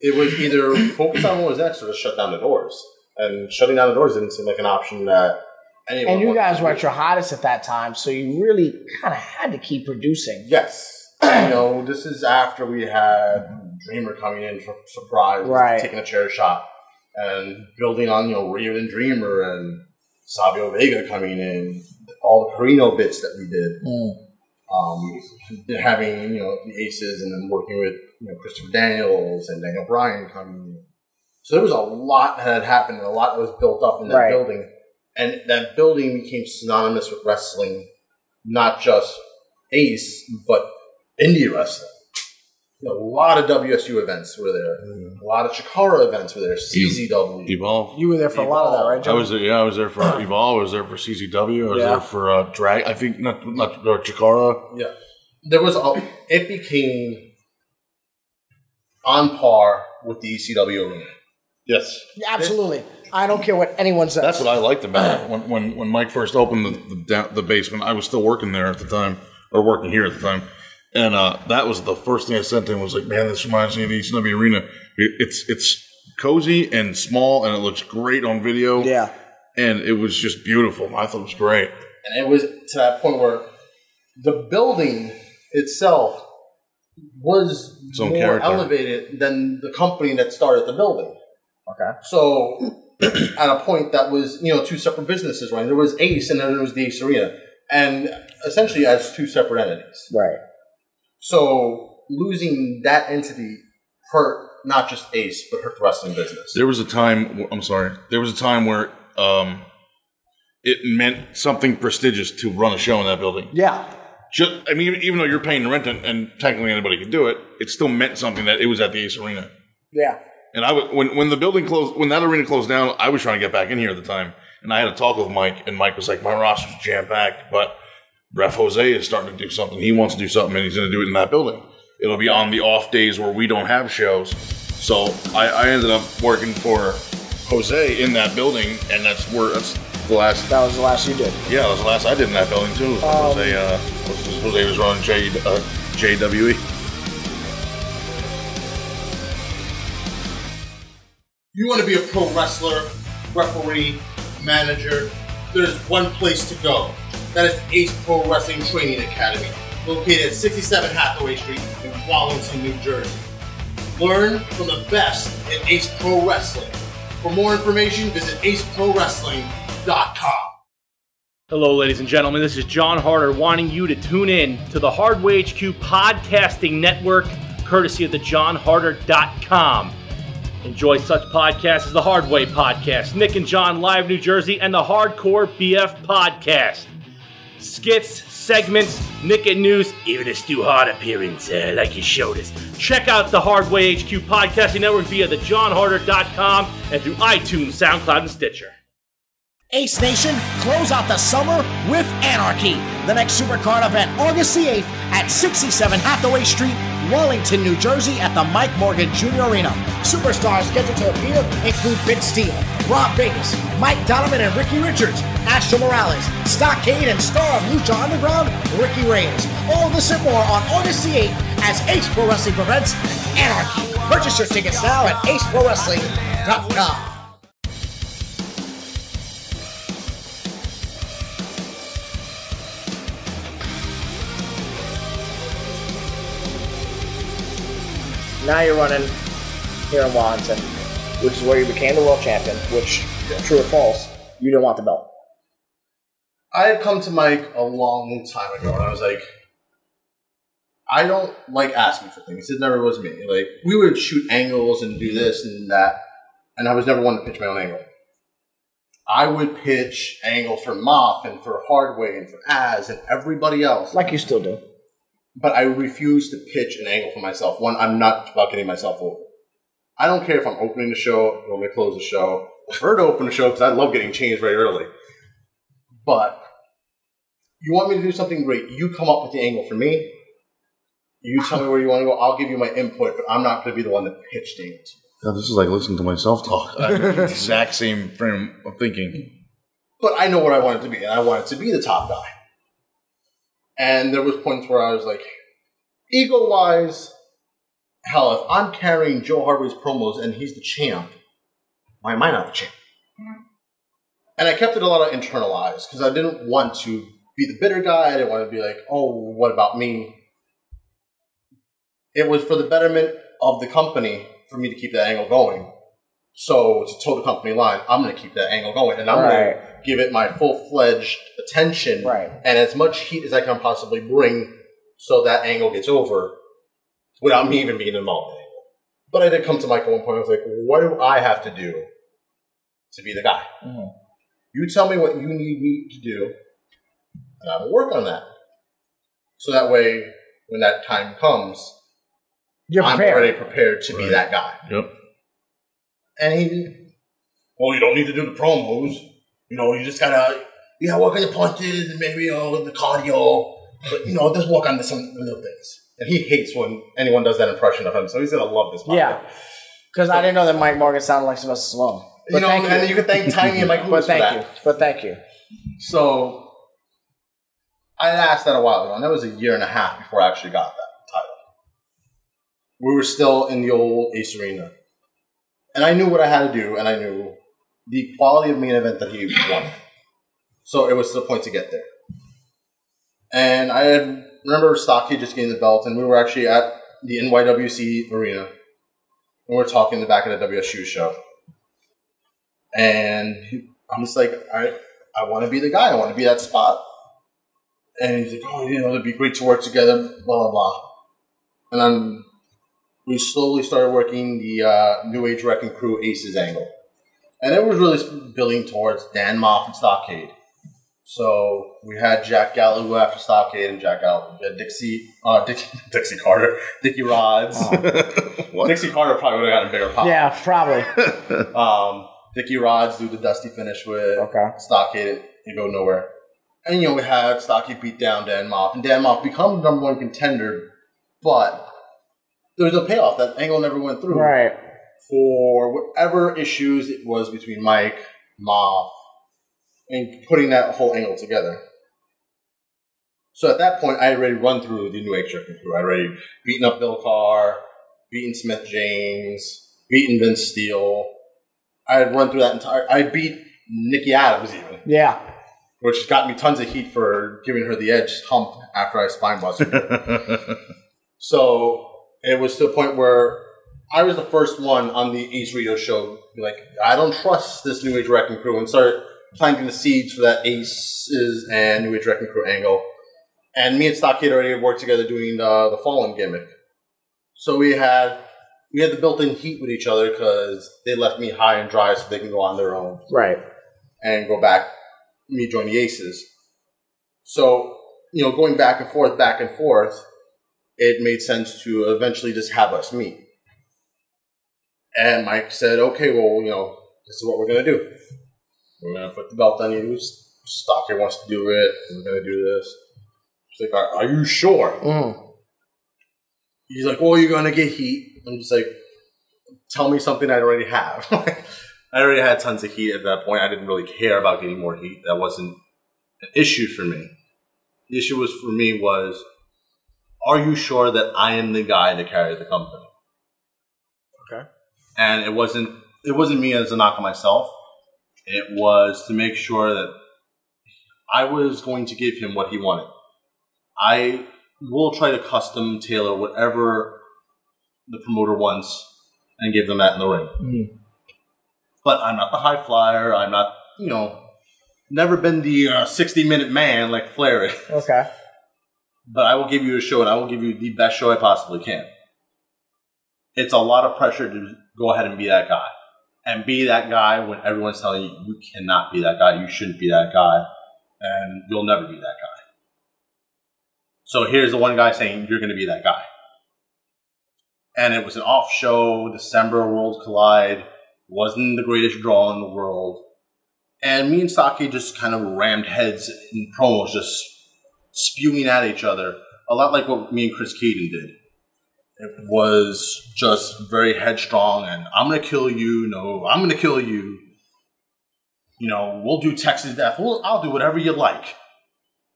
It was either focus on what was next or just shut down the doors. And shutting down the doors didn't seem like an option that anyone And you guys were at your hottest at that time, so you really kind of had to keep producing. Yes. This is after we had Dreamer coming in for surprise, right. Taking a chair shot, and building on, Rio and Dreamer and Savio Vega coming in, all the Carino bits that we did. Having, the Aces and then working with, Christopher Daniels and Daniel Bryan coming in. So there was a lot that had happened and a lot that was built up in that building. And that building became synonymous with wrestling, not just Ace, but indie wrestling. A lot of WSU events were there. A lot of Chikara events were there. CZW. Evolve. You were there for a lot of that, right, Joe? I was there for Evolve. I was there for CZW. I was there for Drag. I think not Chikara. Yeah. It became on par with the ECW arena. Yes. Yeah, absolutely. I don't care what anyone says. That's what I liked about it. When Mike first opened the basement, I was still working there at the time, or working here at the time. And that was the first thing I sent to him was like, man, this reminds me of the ECW arena. It's cozy and small, and it looks great on video. Yeah. And it was just beautiful. I thought it was great. And it was to that point where the building itself was more elevated than the company that started the building. Okay. So at a point that was, two separate businesses, right? There was Ace and then there was the Ace Arena. And essentially as two separate entities. Right. So losing that entity hurt not just Ace, but hurt the wrestling business. There was a time where it meant something prestigious to run a show in that building. Yeah. Even though you're paying rent and technically anybody could do it, it still meant something that it was at the Ace Arena. Yeah. And when the building closed, when that arena closed down, I was trying to get back in here at the time, and I had a talk with Mike, and Mike was like, "My roster's jam packed, but Ref Jose is starting to do something. He wants to do something, and he's going to do it in that building. It'll be on the off days where we don't have shows." So I ended up working for Jose in that building, and that's the last. That was the last you did. Yeah, that was the last I did in that building too. Jose was running JWE. You want to be a pro wrestler, referee, manager, there's one place to go. That is Ace Pro Wrestling Training Academy, located at 67 Hathaway Street in Wallington, New Jersey. Learn from the best in Ace Pro Wrestling. For more information, visit aceprowrestling.com. Hello, ladies and gentlemen. This is John Harder wanting you to tune in to the Hardway HQ Podcasting Network, courtesy of the johnharder.com. Enjoy such podcasts as the Hardway Podcast, Nick and John Live New Jersey, and the Hardcore BF Podcast. Skits, segments, Nick and News, even a Stu Hart appearance like you showed us. Check out the Hardway HQ Podcasting Network via the johnharder.com and through iTunes, SoundCloud, and Stitcher. Ace Nation, close out the summer with Anarchy. The next Supercard event, August the 8th at 67 Hathaway Street, Wallington, New Jersey at the Mike Morgan Jr. Arena. Superstars scheduled to appear include Vince Steele, Rob Vegas, Mike Donovan and Ricky Richards, Astro Morales, Stockade and star of Lucha Underground, Ricky Reyes. All this and more on August the 8th as Ace Pro Wrestling presents Anarchy. Purchase your tickets now at aceprowrestling.com. Now you're running here in Wallington, which is where you became the world champion, which, true or false, you didn't want the belt. I had come to Mike a long time ago, and I was like, I don't like asking for things. It never was me. Like, we would shoot angles and do this and that, and I was never one to pitch my own angle. I would pitch angles for Moff and for Hardway and for Az and everybody else. Like you still do. But I refuse to pitch an angle for myself. One, I'm not about getting myself over. I don't care if I'm opening the show or when we close the show. I prefer to open the show because I love getting changed very early. But you want me to do something great, you come up with the angle for me. You tell me where you want to go. I'll give you my input, but I'm not going to be the one that pitched the angle. God, this is like listening to myself talk. I have the exact same frame of thinking. But I know what I want it to be, and I want it to be the top guy. And there was points where I was like, ego-wise, hell, if I'm carrying Joe Hardway's promos and he's the champ, why am I not the champ? And I kept it a lot of internalized because I didn't want to be the bitter guy. I didn't want to be like, oh, what about me? It was for the betterment of the company for me to keep that angle going. So to toe the company line, I'm going to keep that angle going. And I'm going to give it my full-fledged attention and as much heat as I can possibly bring so that angle gets over without me even being involved in the angle. But I did come to Mike at one point. I was like, what do I have to do to be the guy? Mm-hmm. You tell me what you need me to do, and I will work on that. So that way when that time comes, I'm already prepared to be that guy. Yep. And you don't need to do the promos. You just gotta work on your punches and maybe the cardio. But just work on some little things. And he hates when anyone does that impression of him, so he's gonna love this podcast. Yeah, because I didn't know that Mike Morgan sounded like Sylvester Stallone. But and you can thank Tiny and Mike Lewis for that. But thank you. So I asked that a while ago, and that was a year and a half before I actually got that title. We were still in the old Ace Arena. And I knew what I had to do, and I knew the quality of main event that he wanted. So it was to the point to get there. And I remember Stockade just getting the belt, and we were actually at the NYWC Arena. And we were talking in the back of the WSU show. And I'm just like, I want to be the guy. I want to be that spot. And he's like, it'd be great to work together, blah, blah, blah. And then we slowly started working the New Age Wrecking Crew Aces angle. And it was really building towards Dan Moff and Stockade. So we had Jack Gallagher after Stockade and Jack Gallagher. We had Dixie Carter, Dickie Rods. Dixie Carter probably would have gotten a bigger pop. Yeah, probably. Dickie Rods do the dusty finish with Stockade and go nowhere. And, we had Stockade beat down Dan Moff. And Dan Moff become the number one contender. But there was a payoff. That angle never went through. Right. For whatever issues it was between Mike, Moff, and putting that whole angle together. So at that point, I had already run through the New Age Wrecking Crew. I had already beaten up Bill Carr, beaten Smith James, beaten Vince Steele. I had run through that entire... I beat Nikki Adams even. Yeah. Which got me tons of heat for giving her the edge hump after I spine busted her. So it was to the point where I was the first one on the Ace Radio show to be like, I don't trust this New Age Wrecking Crew, and started planting the seeds for that Aces and New Age Wrecking Crew angle. And me and Stockade already worked together doing the Fallen gimmick. So we had the built-in heat with each other because they left me high and dry so they can go on their own. Right. And go back, me join the Aces. So, going back and forth, it made sense to eventually just have us meet. And Mike said, okay, well, this is what we're going to do. We're going to put the belt on you. Stockade wants to do it. We're going to do this. He's like, are you sure? Mm. He's like, well, you're going to get heat. I'm just like, tell me something I already have. I already had tons of heat at that point. I didn't really care about getting more heat. That wasn't an issue for me. The issue was, are you sure that I am the guy to carry the company? Okay. And it wasn't me as a knock on myself. It was to make sure that I was going to give him what he wanted. I will try to custom tailor whatever the promoter wants and give them that in the ring. Mm-hmm. But I'm not the high flyer. I'm not, never been the 60-minute man like Flair is. Okay. But I will give you a show, and I will give you the best show I possibly can. It's a lot of pressure to go ahead and be that guy. And be that guy when everyone's telling you cannot be that guy, you shouldn't be that guy, and you'll never be that guy. So here's the one guy saying, you're going to be that guy. And it was an off show, December, Worlds Collide. Wasn't the greatest draw in the world. And me and Stockade just kind of rammed heads in promos, just spewing at each other. A lot like what me and Chris Caden did. It was just very headstrong and I'm going to kill you. No, I'm going to kill you. We'll do Texas Death. I'll do whatever you like.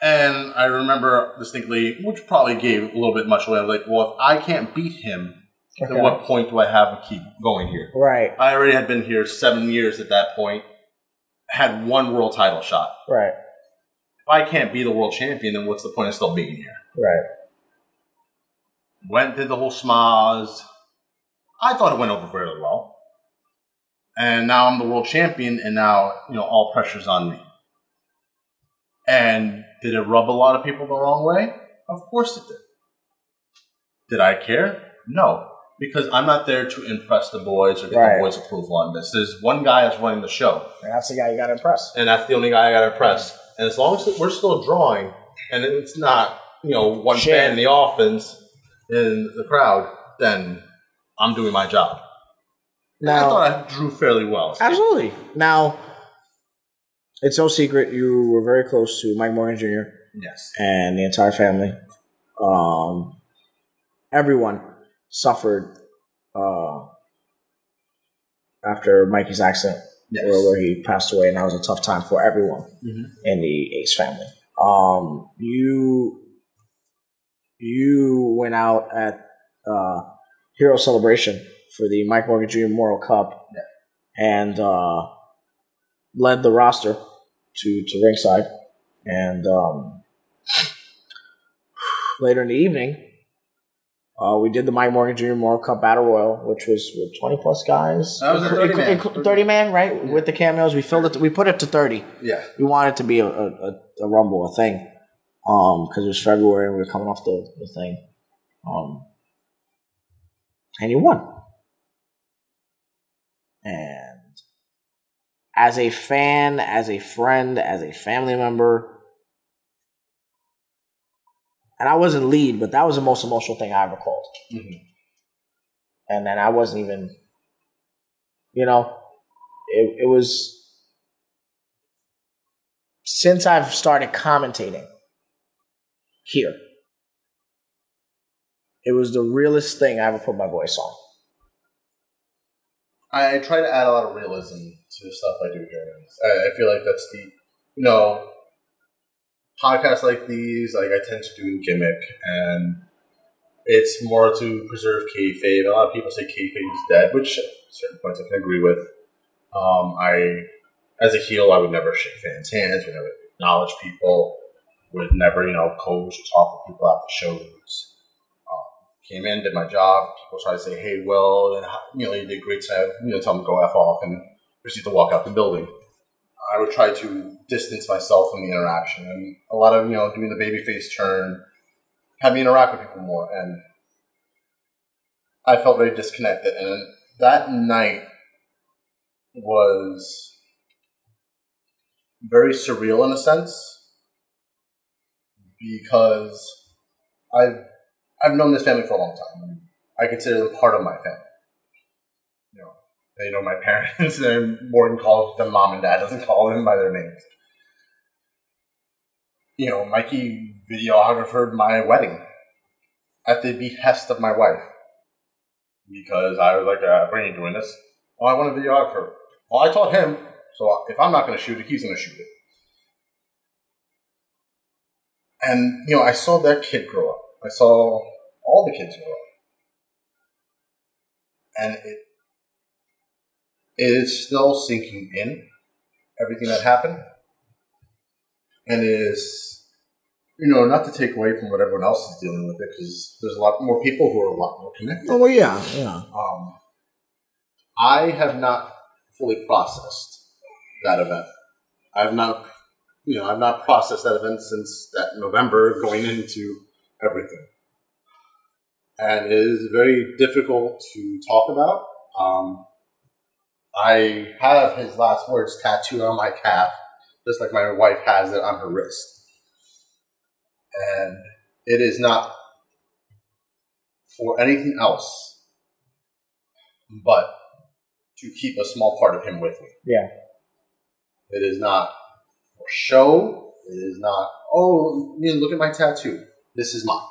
And I remember distinctly, which probably gave a little bit much away. I was like, well, if I can't beat him, then what point do I have to keep going here? Right. I already had been here 7 years at that point. Had one world title shot. Right. If I can't be the world champion, then what's the point of still being here? Right. Went, did the whole schmaz. I thought it went over very well. And now I'm the world champion, and now, all pressure's on me. And did it rub a lot of people the wrong way? Of course it did. Did I care? No. Because I'm not there to impress the boys or get the boys' approval on this. There's one guy that's running the show. And that's the guy you got to impress. And that's the only guy I got to impress. And as long as we're still drawing, and it's not, one fan in the offense in the crowd, then I'm doing my job. Now, I thought I drew fairly well. Absolutely. Now, it's no secret you were very close to Mike Morgan Jr. Yes. And the entire family. Everyone suffered after Mikey's accident, where he passed away, and that was a tough time for everyone in the Ace family. You went out at Hero Celebration for the Mike Morgan Jr. Memorial Cup and led the roster to ringside. And later in the evening, we did the Mike Morgan Jr. Memorial Cup Battle Royal, which was with 20-plus guys. That was a 30-man. 30-man, right? Yeah. With the cameos. We filled it. We put it to 30. Yeah. We wanted it to be a Rumble, a thing. Because it was February and we were coming off the thing. And you won. And as a fan, as a friend, as a family member, and I wasn't lead, but that was the most emotional thing I ever called. And then I wasn't even, it was, since I've started commentating here, it was the realest thing I ever put my voice on. I try to add a lot of realism to the stuff I do here. I feel like that's the, podcasts like these, I tend to do gimmick, and it's more to preserve kayfabe. A lot of people say kayfabe is dead, which at certain points I can agree with. As a heel, I would never shake fans' hands, would never acknowledge people, would never, coach or talk with people after shows. Came in, did my job. People try to say, "Hey, Will, you did great tonight." Tell them to go F off and proceed to walk out the building. I would try to distance myself from the interaction, and a lot of doing the babyface turn, have me interact with people more, and I felt very disconnected. And that night was very surreal in a sense, because I've known this family for a long time. I consider them part of my family. They know my parents. Morgan calls them mom and dad, doesn't call them by their names. Mikey videographed my wedding at the behest of my wife, because I was like, "When are you doing this?" "Oh, I want a videographer." "Well, I taught him, so if I'm not going to shoot it, he's going to shoot it." And I saw that kid grow up. I saw all the kids grow up, and it is still sinking in, everything that happened. And it is, not to take away from what everyone else is dealing with it, because there's a lot more people who are a lot more connected. Oh, well, yeah. I have not fully processed that event. I've not processed that event since that November, going into everything. And it is very difficult to talk about. I have his last words tattooed on my calf, just like my wife has it on her wrist. And it is not for anything else but to keep a small part of him with me. Yeah. It is not for show. It is not, look at my tattoo. This is mine.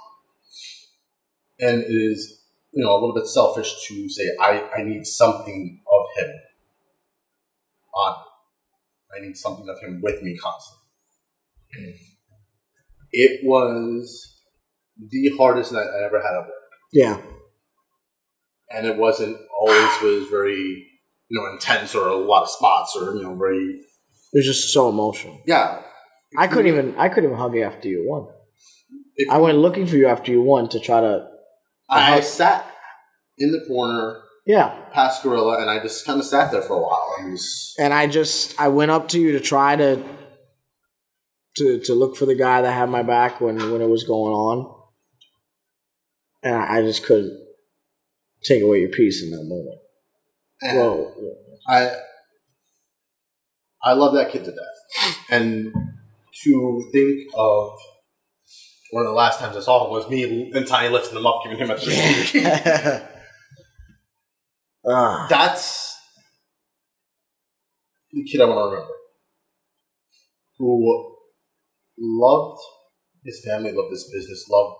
And it is, a little bit selfish to say, I need something of him on me. I need something of him with me constantly. It was the hardest night I ever had at work. Yeah. And it wasn't always was very, intense, or a lot of spots, or, very... It was just so emotional. Yeah. I couldn't even hug you after you won. I went looking for you after you won to try to... I sat in the corner, past Gorilla, and I just kind of sat there for a while. I went up to you to try to look for the guy that had my back when it was going on, and I just couldn't take away your peace in that moment. And I love that kid to death, and to think of One of the last times I saw him was me and Tiny lifting him up, giving him a 360. That's the kid I want to remember. Who loved his family, loved his business, loved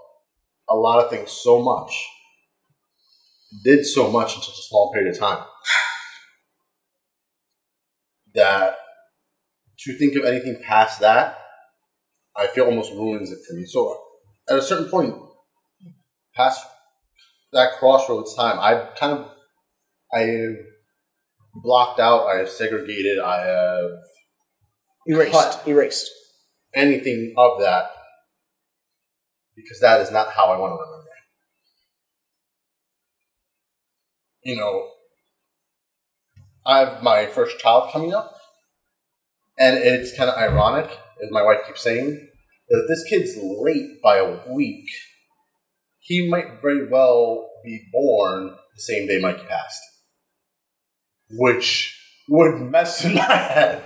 a lot of things so much. Did so much in such a small period of time. That to think of anything past that, I feel almost ruins it for me. So at a certain point, past that crossroads time, I have blocked out, I have segregated, I have erased anything of that, because that is not how I want to remember. You know, I have my first child coming up, and it's kind of ironic, as my wife keeps saying, that if this kid's late by a week, he might very well be born the same day Mikey passed. Which would mess in my head.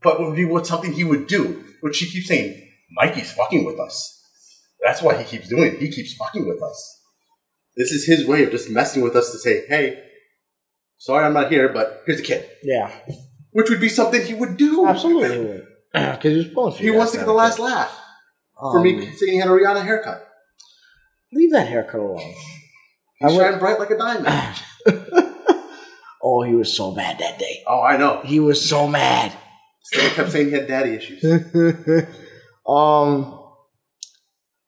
But would be something he would do. Which he keeps saying, Mikey's fucking with us. That's why he keeps doing it. He keeps fucking with us. This is his way of just messing with us to say, hey, sorry I'm not here, but here's a kid. Yeah. Which would be something he would do. Absolutely would. Because he was pulling for you. He wants to get the last laugh. For me saying he had a Rihanna haircut. Leave that haircut alone. He's shining bright like a diamond. Oh, he was so mad that day. Oh, I know. He was so mad. Still kept saying he had daddy issues.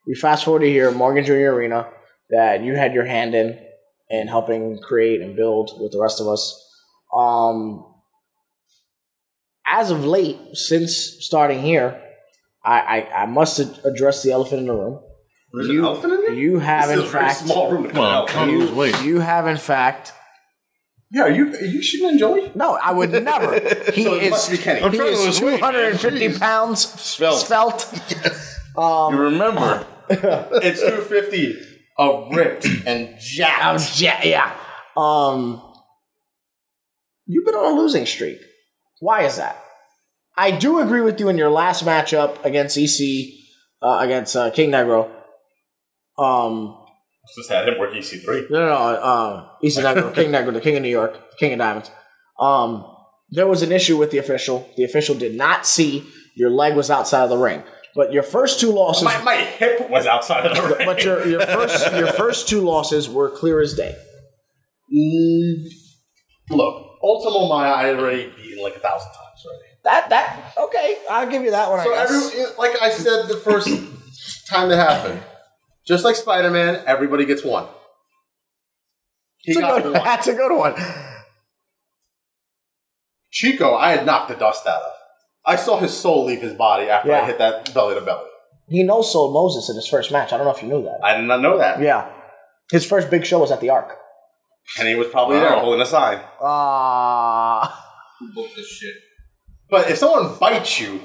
We fast forward to here, Morgan Junior Arena, that you had your hand in helping create and build with the rest of us. As of late, since starting here, I must address the elephant in the room. There's an elephant in there? You have, in fact, small room to you have, in fact. Yeah, you shouldn't enjoy? No, I would never. He so is. Must be Kenny. He is 250 pounds svelte. Yes. You remember? It's 250 of ripped and jacked. Yeah. You've been on a losing streak. Why is that? I do agree with you in your last matchup against EC, against King Negro. Just had him work EC3. No, EC Negro, King Negro, the King of New York, the King of Diamonds. There was an issue with the official. The official did not see your leg was outside of the ring. But your first two losses... My hip was outside of the ring. But your first two losses were clear as day. Look, Ultimo Maya I had already beaten like 1,000 times already. Okay, I'll give you that one, I guess. Like I said the first time that happened, just like Spider-Man, everybody gets one. That's a good one. Chico, I had knocked the dust out of. I saw his soul leave his body after I hit that belly to belly. He no-sold Moses in his first match. I don't know if you knew that. I did not know that. Yeah. His first big show was at the Arc. And he was probably there holding a sign. Who booked this shit? But if someone bites you,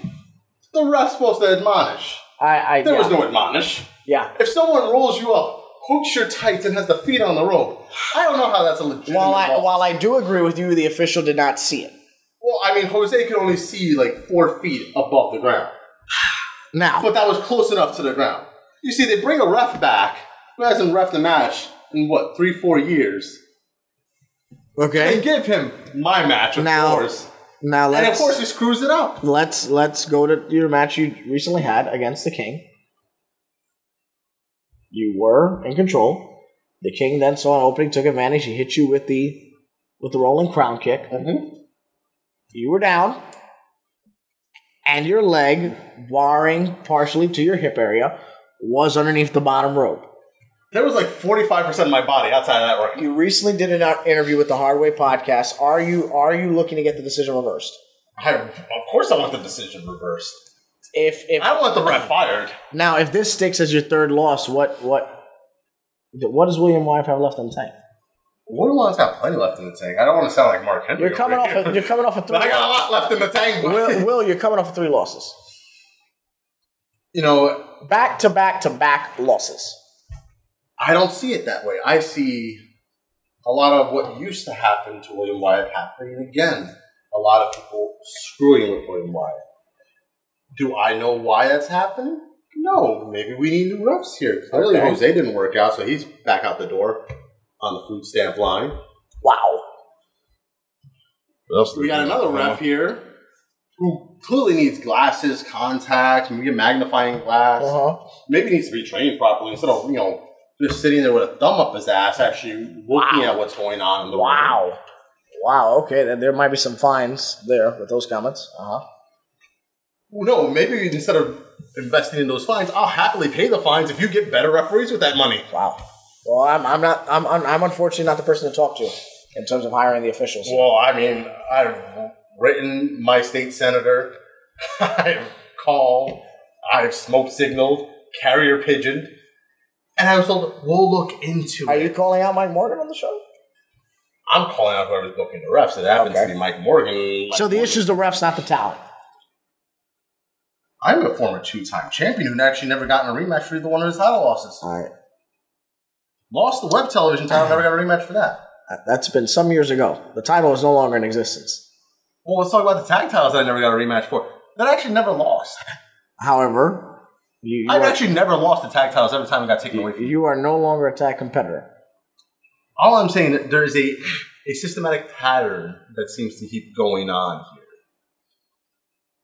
the ref's supposed to admonish. There was no admonish. Yeah. If someone rolls you up, hooks your tights, and has the feet on the rope, I don't know how that's a legitimate While I do agree with you, the official did not see it. Well, I mean, Jose could only see like 4 feet above the ground. Now. But that was close enough to the ground. You see, they bring a ref back who hasn't reffed a match in, 3-4 years. Okay. And give him my match, of course. Now and of course he screws it up. Let's go to your match you recently had against the King. You were in control. The King then saw an opening, took advantage. He hit you with the rolling crown kick. Mm-hmm. You were down, and your leg, barring partially to your hip area, was underneath the bottom rope. There was like 45% of my body outside of that ring. You recently did an interview with the Hardway podcast. Are you looking to get the decision reversed? Of course I want the decision reversed. If I want the ref fired. Now, if this sticks as your third loss, what does William Wyeth have left in the tank? William Wyeth's got plenty left in the tank. I don't want to sound like Mark Henry. You're coming off of 3. But I got a lot left in the tank. Will, you're coming off of 3 losses. You know, back to back losses. I don't see it that way. I see a lot of what used to happen to William Wyeth happening again. A lot of people screwing with William Wyeth. Do I know why that's happening? No, maybe we need new refs here. Clearly, Jose didn't work out, so he's back out the door on the food stamp line. Wow. We got another ref here who clearly needs glasses, contacts, maybe a magnifying glass. Maybe needs to be trained properly instead of, just sitting there with a thumb up his ass, actually looking at what's going on in the room. Wow, okay, then there might be some fines there with those comments. No, maybe instead of investing in those fines, I'll happily pay the fines if you get better referees with that money. Wow. Well, I'm unfortunately not the person to talk to in terms of hiring the officials. Well, I mean, I've written my state senator, I've called, I've smoke signaled, carrier pigeoned, and I was told, we'll look into it. Are you calling out Mike Morgan on the show? I'm calling out whoever's booking the refs. It happens to be Mike Morgan. So the issue's the refs, not the talent. I'm a former 2-time champion who actually never gotten a rematch for either one of his title losses. All right. Lost the web television title, never got a rematch for that. That's been some years ago. The title is no longer in existence. Well, let's talk about the tag titles that I never got a rematch for. That I actually never lost. However, I've actually never lost the tag titles every time it got taken away from me. You are no longer a tag competitor. All I'm saying is there is a systematic pattern that seems to keep going on here.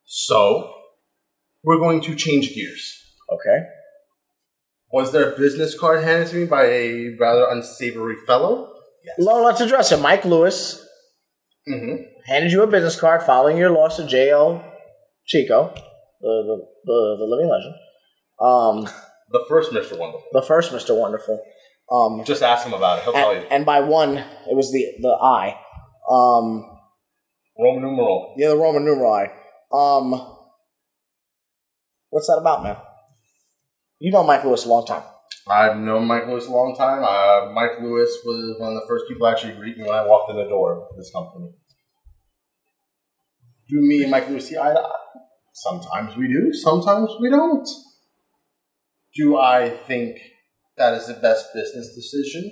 So, we're going to change gears. Okay. Was there a business card handed to me by a rather unsavory fellow? Yes. Well, let's address it. Mike Lewis handed you a business card following your loss to J.L. Chico, the living legend. The first Mr. Wonderful. The first Mr. Wonderful. Just ask him about it. He'll tell you. And by one, it was the I. Roman numeral. Yeah, the Roman numeral I. What's that about, man? You know Mike Lewis a long time. I've known Mike Lewis a long time. Mike Lewis was one of the first people to actually greet me when I walked in the door of this company. Do me and Mike Lewis see eye to eye? Sometimes we do, sometimes we don't. Do I think that is the best business decision?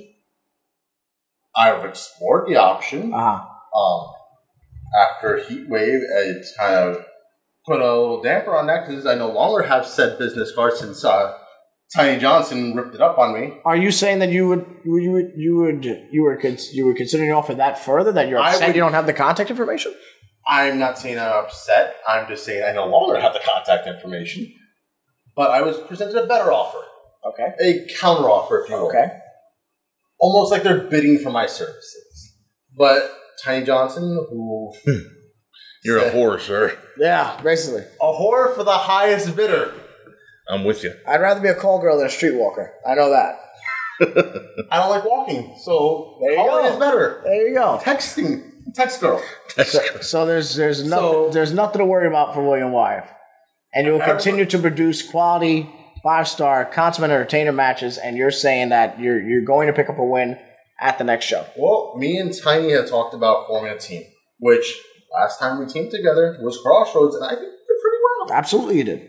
I've explored the option. After Heat Wave, it kind of put a little damper on that because I no longer have said business card since Tiny Johnson ripped it up on me. Are you saying that you were considering to offer that further? That you're upset you don't have the contact information? I'm not saying I'm upset. I'm just saying I no longer have the contact information. But I was presented a better offer. Okay. A counter offer, if you will. Okay. Almost like they're bidding for my services. But Tiny Johnson, who... You're a whore, sir. Yeah, basically. A whore for the highest bidder. I'm with you. I'd rather be a call girl than a streetwalker. I know that. I don't like walking, so there you calling go. is better. There you go. Text girl. So there's nothing to worry about for William Wyeth, and you will continue to produce quality 5-star consummate entertainer matches. And you're saying that you're going to pick up a win at the next show. Well, me and Tiny had talked about forming a team, which last time we teamed together was Crossroads, and I think we did pretty well. Absolutely, you did.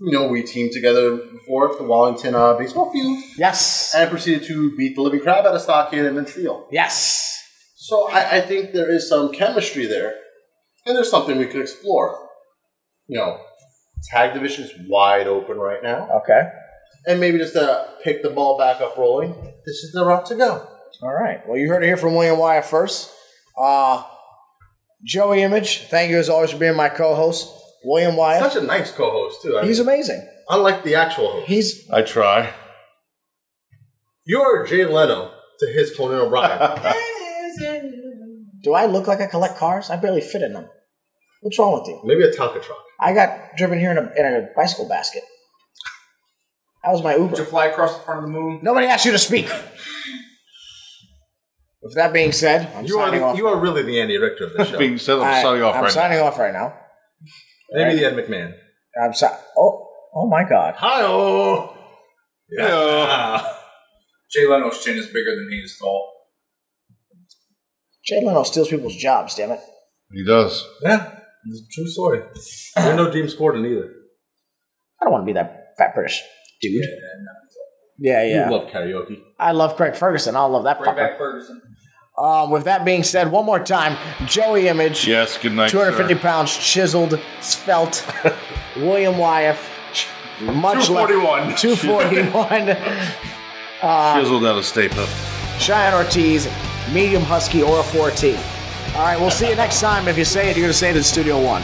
We teamed together before at the Wallington baseball field. Yes. And proceeded to beat the living crap out of Stockade and then steal. Yes. So I think there is some chemistry there. And there's something we could explore. Tag division is wide open right now. Okay. And maybe just to pick the ball back up rolling, this is the route to go. All right. Well, you heard it here from William Wyeth first. Joey Image, thank you as always for being my co-host. William Wyeth. Such a nice co-host, too. He's amazing. Unlike the actual host. I try. You're Jay Leno to his Conan O'Brien. Do I look like I collect cars? I barely fit in them. What's wrong with you? Maybe a Tonka truck. I got driven here in a bicycle basket. That was my Uber. Did you fly across the front of the moon? Nobody asked you to speak. With that being said, I'm signing off. You are really the Andy Richter of the show. I'm signing off right now. I'm signing off right now. Maybe the Ed McMahon. I'm sorry. Oh my God. Hi-oh. Yeah. Jay Leno's chin is bigger than he is tall. Jay Leno steals people's jobs, damn it. He does. Yeah. It's a true story. You're no James Corden either. I don't want to be that fat British dude. Yeah. You love karaoke. I love Craig Ferguson. I love that Bring fucker. back Ferguson. With that being said, one more time, Joey Image. Yes, good night, 250 pounds, chiseled, svelte. William Wyeth. Much 241. 241. Chiseled out of Stay Puft. Cheyenne Ortiz, medium husky or a 4T. All right, we'll see you next time. If you say it, you're going to say it in Studio One.